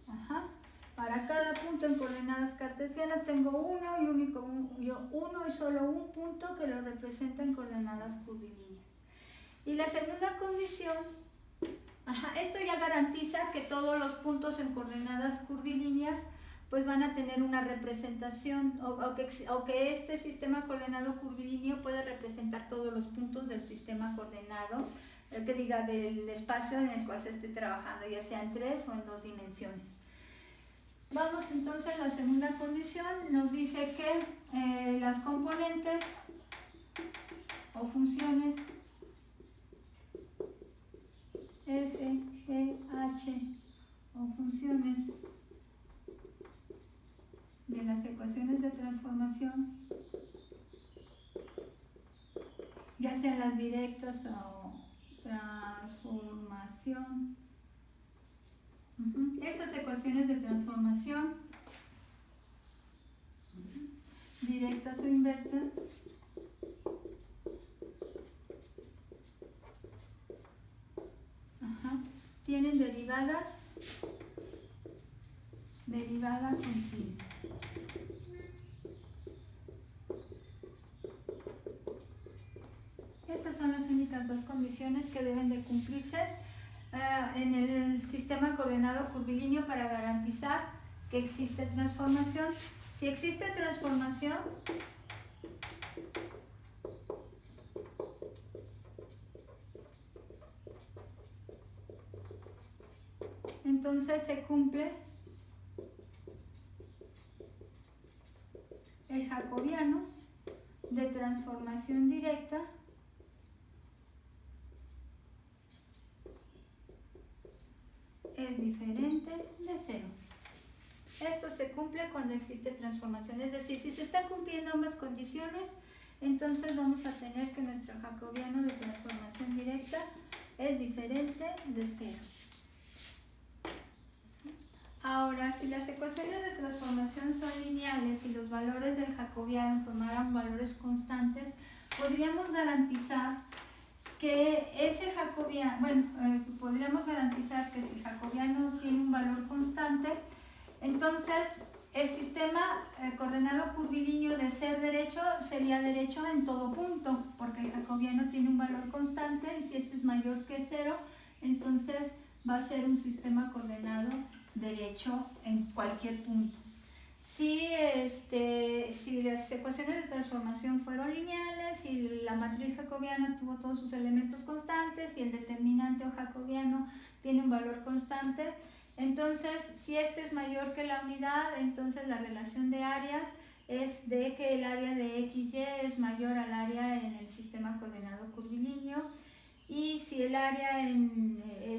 Ajá. Para cada punto en coordenadas cartesianas tengo uno y solo un punto que lo representa en coordenadas curvilíneas. Y la segunda condición, esto ya garantiza que todos los puntos en coordenadas curvilíneas pues van a tener una representación o que este sistema coordenado curvilíneo puede representar todos los puntos del sistema coordenado, que diga del espacio en el cual se esté trabajando, ya sea en 3 o en 2 dimensiones. Vamos entonces a la segunda condición, nos dice que las componentes o funciones f, g, h o funciones de las ecuaciones de transformación, ya sean las directas o transformación, esas ecuaciones de transformación directas o inversas tienen derivada continua. Estas son las únicas dos condiciones que deben de cumplirse en el sistema coordenado curvilíneo para garantizar que existe transformación. Si existe transformación, entonces se cumple el jacobiano de transformación directa es diferente de 0. Esto se cumple cuando existe transformación, es decir, si se están cumpliendo ambas condiciones, entonces vamos a tener que nuestro jacobiano de transformación directa es diferente de 0. Ahora, si las ecuaciones de transformación son lineales y los valores del jacobiano tomaran valores constantes, podríamos garantizar que ese jacobiano, podríamos garantizar que si el jacobiano tiene un valor constante, entonces el sistema coordenado curvilíneo de ser derecho sería derecho en todo punto, porque el jacobiano tiene un valor constante y si este es mayor que 0, entonces va a ser un sistema coordenado derecho en cualquier punto. Si las ecuaciones de transformación fueron lineales y la matriz jacobiana tuvo todos sus elementos constantes y el determinante o jacobiano tiene un valor constante, entonces si este es mayor que la unidad, entonces la relación de áreas es de que el área de XY es mayor al área en el sistema coordenado curvilíneo, y si el área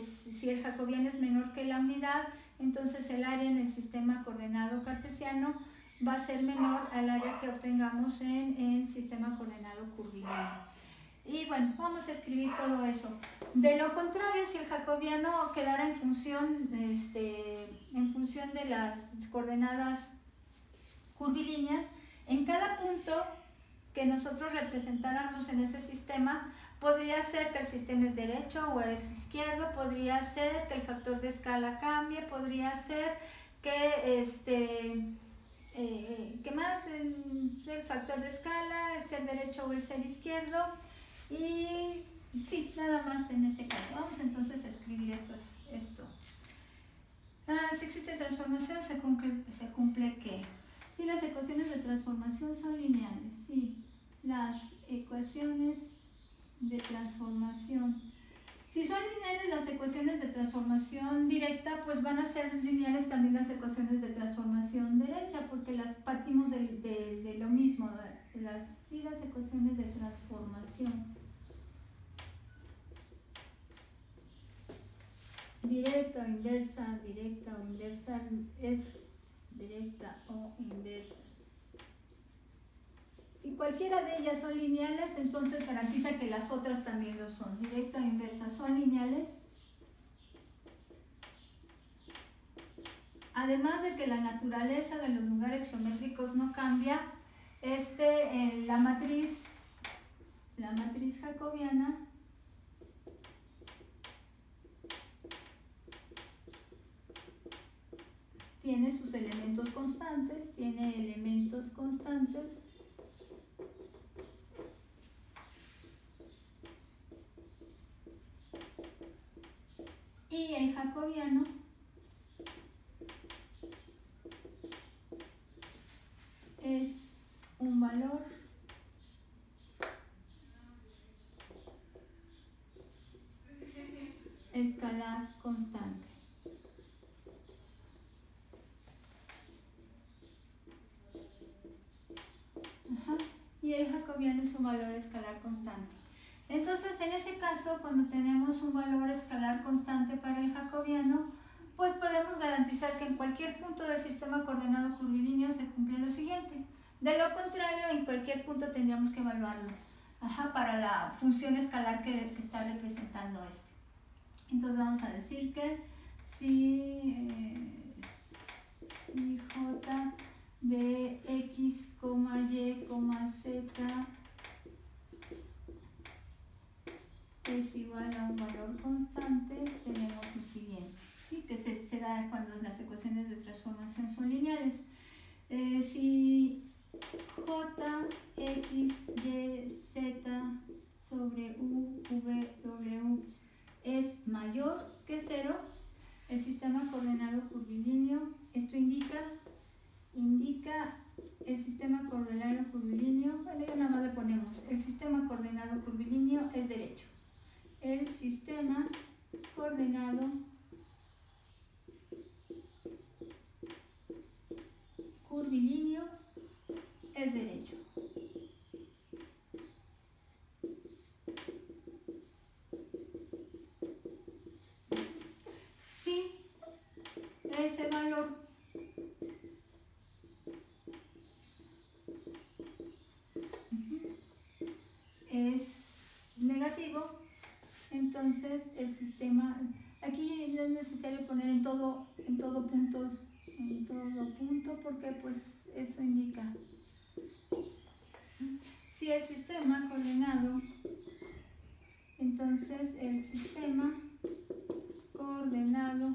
si el jacobiano es menor que la unidad, entonces el área en el sistema coordenado cartesiano va a ser menor al área que obtengamos en el sistema coordenado curvilíneo. Y bueno, vamos a escribir todo eso. De lo contrario, si el jacobiano quedara en función de las coordenadas curvilíneas, en cada punto que nosotros representáramos en ese sistema, podría ser que el sistema es derecho o es izquierdo, podría ser que el factor de escala cambie, podría ser que ¿qué más? El factor de escala, el ser derecho o el ser izquierdo, y sí, nada más en este caso. Vamos entonces a escribir esto. Si existe transformación, se cumple ¿qué? Si las ecuaciones de transformación son lineales, sí, las ecuaciones de transformación. Si son lineales las ecuaciones de transformación directa, pues van a ser lineales también las ecuaciones de transformación derecha, porque las partimos de lo mismo. Las ecuaciones de transformación directa o inversa es directa o inversa. Si cualquiera de ellas son lineales, entonces garantiza que las otras también lo son. Directa o inversa son lineales. además de que la naturaleza de los lugares geométricos no cambia, la matriz jacobiana tiene sus elementos constantes, y el jacobiano es un valor escalar constante. Y el jacobiano es un valor escalar constante. Entonces, en ese caso, cuando tenemos un valor escalar constante para el jacobiano, pues podemos garantizar que en cualquier punto del sistema coordenado curvilíneo se cumple lo siguiente. De lo contrario, en cualquier punto tendríamos que evaluarlo para la función escalar que está representando esto. Entonces vamos a decir que si j de x, y, z es igual a un valor constante, tenemos lo siguiente, ¿sí? Que se da cuando las ecuaciones de transformación son lineales. Si j, x, y, z sobre u, v, w es mayor que 0, el sistema coordenado curvilíneo, esto indica el sistema coordenado curvilíneo, bueno, ya nada más le ponemos, el sistema coordenado curvilíneo es derecho. El sistema coordenado curvilíneo es derecho. Si ese valor es negativo, entonces el sistema, aquí no es necesario poner en todo punto, porque pues eso indica. Si el sistema coordenado, entonces el sistema coordenado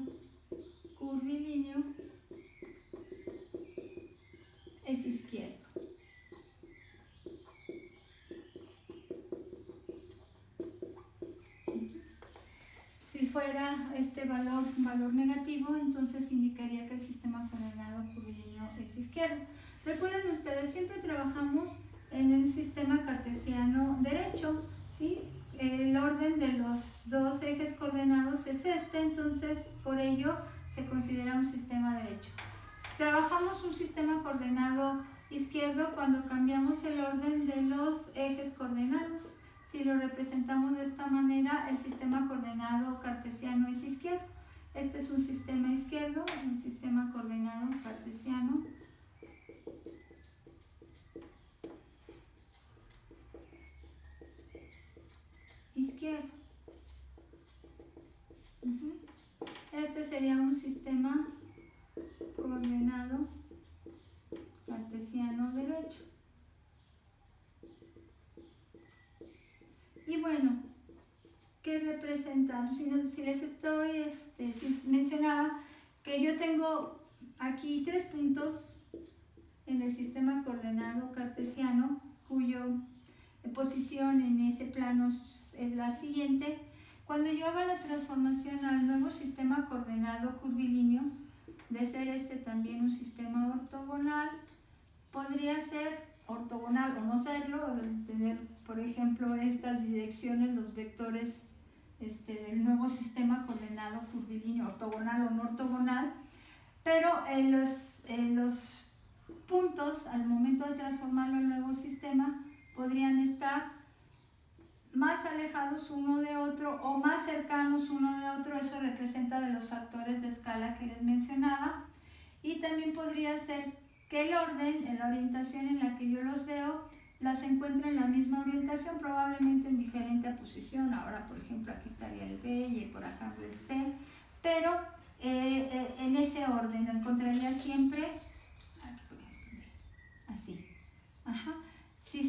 curvilíneo es izquierdo. Si fuera este valor negativo, entonces indicaría que el sistema coordenado curvilíneo es izquierdo. Recuerden ustedes, siempre trabajamos en un sistema cartesiano derecho, ¿sí? El orden de los dos ejes coordenados es entonces por ello se considera un sistema derecho. Trabajamos un sistema coordenado izquierdo cuando cambiamos el orden de los ejes coordenados. Si lo representamos de esta manera, el sistema coordenado cartesiano es izquierdo. Este es un sistema izquierdo, un sistema coordenado cartesiano. Izquierdo. Este sería un sistema coordenado cartesiano derecho. Y bueno, ¿qué representa? Si les estoy mencionaba que yo tengo aquí 3 puntos en el sistema coordenado cartesiano cuyo posición en ese plano es la siguiente. Cuando yo haga la transformación al nuevo sistema coordenado curvilíneo, de ser también un sistema ortogonal, podría ser ortogonal o no serlo, tener por ejemplo estas direcciones, los vectores del nuevo sistema coordenado curvilíneo, ortogonal o no ortogonal, pero en los puntos al momento de transformarlo al nuevo sistema podrían estar más alejados uno de otro o más cercanos uno de otro. Eso representa de los factores de escala que les mencionaba. Y también podría ser que el orden, la orientación en la que yo los veo, las encuentro en la misma orientación, probablemente en diferente posición. Ahora, por ejemplo, aquí estaría el B y por acá el C, pero en ese orden, lo encontraría siempre aquí, por ejemplo, así. Ajá. Si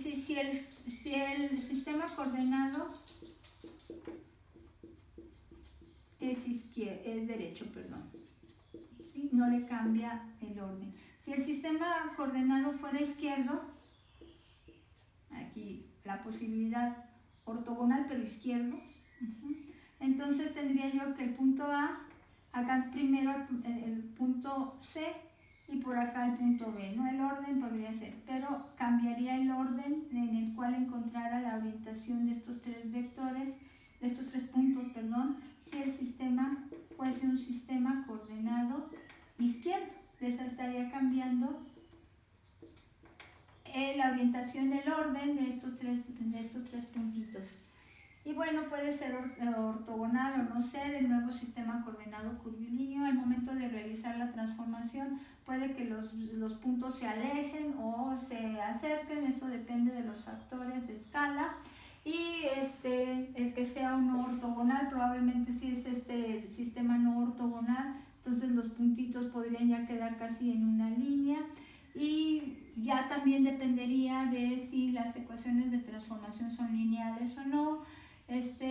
el sistema coordenado es derecho, perdón, ¿sí? No le cambia el orden. Si el sistema coordenado fuera izquierdo, aquí la posibilidad ortogonal pero izquierdo, entonces tendría yo que el punto A, acá primero el punto C y por acá el punto B, ¿no? El orden podría ser, pero cambiaría el orden en el cual encontrara la orientación de estos tres vectores, de estos tres puntos, perdón, si el sistema fuese un sistema coordenado izquierdo. Esa estaría cambiando la orientación del orden de estos tres puntitos. Y bueno, puede ser ortogonal o no ser el nuevo sistema coordenado curvilíneo. Al momento de realizar la transformación puede que los puntos se alejen o se acerquen, eso depende de los factores de escala. Y el que sea un no ortogonal, probablemente si es el sistema no ortogonal, entonces los puntitos podrían ya quedar casi en una línea. Y ya también dependería de si las ecuaciones de transformación son lineales o no.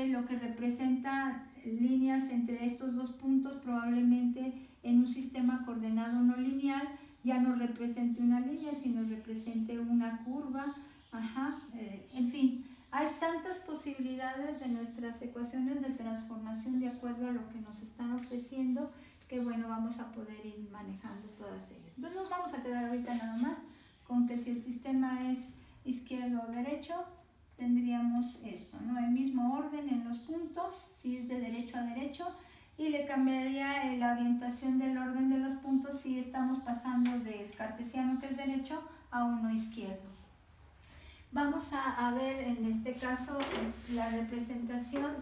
Lo que representa líneas entre estos dos puntos probablemente en un sistema coordenado no lineal ya no represente una línea, sino represente una curva. En fin, hay tantas posibilidades de nuestras ecuaciones de transformación de acuerdo a lo que nos están ofreciendo, que bueno, vamos a poder ir manejando todas ellas. Entonces nos vamos a quedar ahorita nada más con que si el sistema es izquierdo o derecho, tendríamos esto, ¿no? El mismo orden en los puntos, si es de derecho a derecho, y le cambiaría la orientación del orden de los puntos si estamos pasando del cartesiano, que es derecho, a uno izquierdo. Vamos a ver en este caso la representación.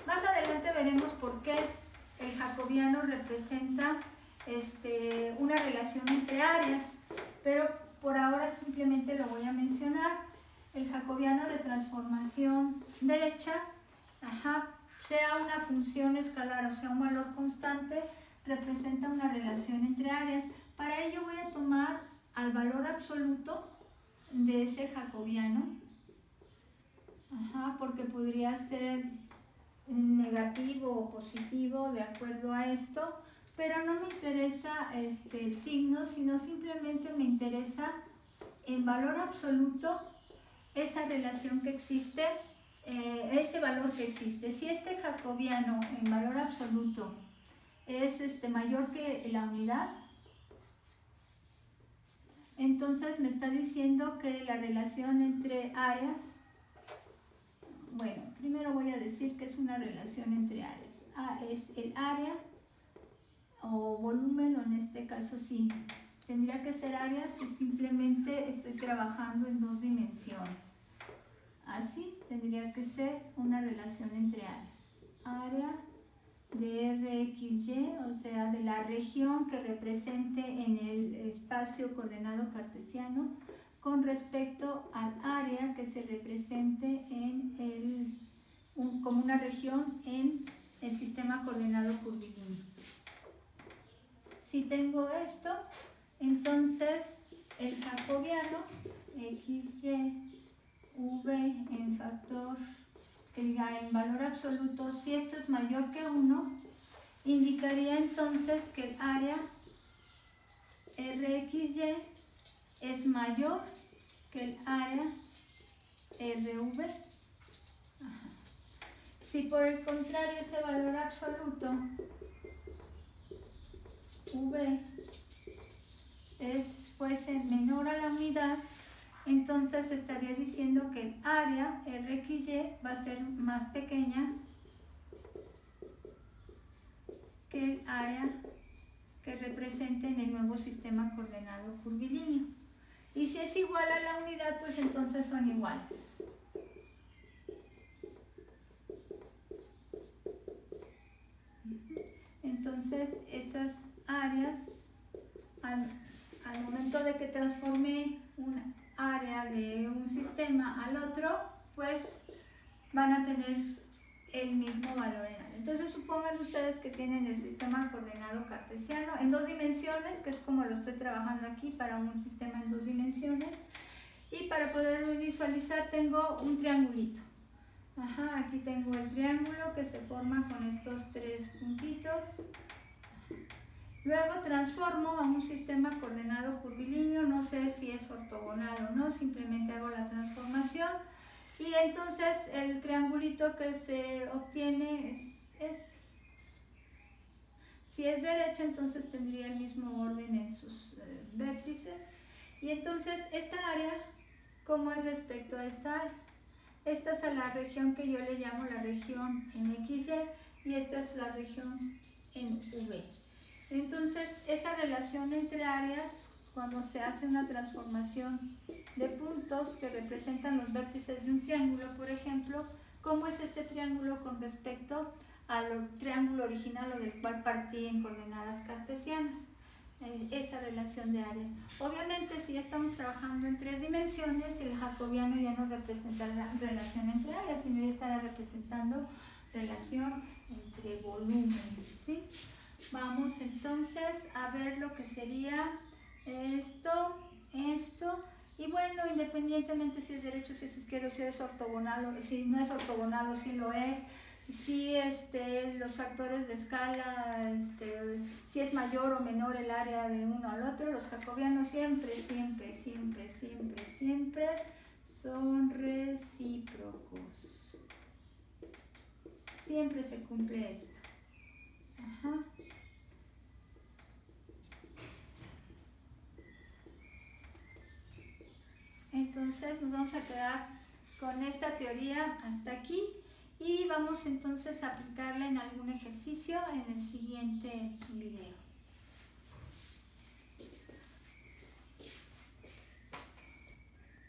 Más adelante veremos por qué el jacobiano representa una relación entre áreas, pero por ahora simplemente lo voy a mencionar. El jacobiano de transformación derecha, sea una función escalar o sea un valor constante, representa una relación entre áreas. Para ello voy a tomar al valor absoluto de ese jacobiano, porque podría ser negativo o positivo de acuerdo a esto, pero no me interesa el signo, sino simplemente me interesa en valor absoluto esa relación que existe, ese valor que existe. Si este jacobiano en valor absoluto es mayor que la unidad, entonces me está diciendo que la relación entre áreas, bueno, primero voy a decir que es una relación entre áreas. A es el área o volumen, o en este caso sí, tendría que ser área si simplemente estoy trabajando en dos dimensiones. Así tendría que ser una relación entre áreas. Área de RXY, o sea, de la región que represente en el espacio coordenado cartesiano con respecto al área que se represente como una región en el sistema coordenado curvilíneo. Si tengo esto, entonces el jacobiano XY V en factor, que diga en valor absoluto, si esto es mayor que 1, indicaría entonces que el área RXY es mayor que el área RV. Si por el contrario ese valor absoluto V fuese menor a la unidad, entonces estaría diciendo que el área RXY va a ser más pequeña que el área que represente en el nuevo sistema coordenado curvilíneo. Y si es igual a la unidad, pues entonces son iguales. Entonces esas áreas, al momento de que transforme una área de un sistema al otro, pues van a tener el mismo valor en área. Entonces supongan ustedes que tienen el sistema coordenado cartesiano en 2 dimensiones, que es como lo estoy trabajando aquí para un sistema en 2 dimensiones. Y para poderlo visualizar tengo un triangulito. Aquí tengo el triángulo que se forma con estos 3 puntitos. Luego transformo a un sistema coordenado curvilíneo, no sé si es ortogonal o no, simplemente hago la transformación. Y entonces el triangulito que se obtiene es este. Si es derecho, entonces tendría el mismo orden en sus vértices. Y entonces esta área, ¿cómo es respecto a esta área? Esta es a la región que yo le llamo la región en XY y esta es la región en V. Entonces, esa relación entre áreas, cuando se hace una transformación de puntos que representan los vértices de un triángulo, por ejemplo, ¿cómo es ese triángulo con respecto al triángulo original o del cual partí en coordenadas cartesianas? Esa relación de áreas. Obviamente, si ya estamos trabajando en 3 dimensiones, el jacobiano ya no representará relación entre áreas, sino ya estará representando relación entre volúmenes, ¿sí? Vamos entonces a ver lo que sería esto, y bueno, independientemente si es derecho, si es izquierdo, si es ortogonal o si no es ortogonal o si lo es, si los factores de escala, si es mayor o menor el área de uno al otro, los jacobianos siempre son recíprocos. Siempre se cumple esto. Entonces nos vamos a quedar con esta teoría hasta aquí y vamos entonces a aplicarla en algún ejercicio en el siguiente video.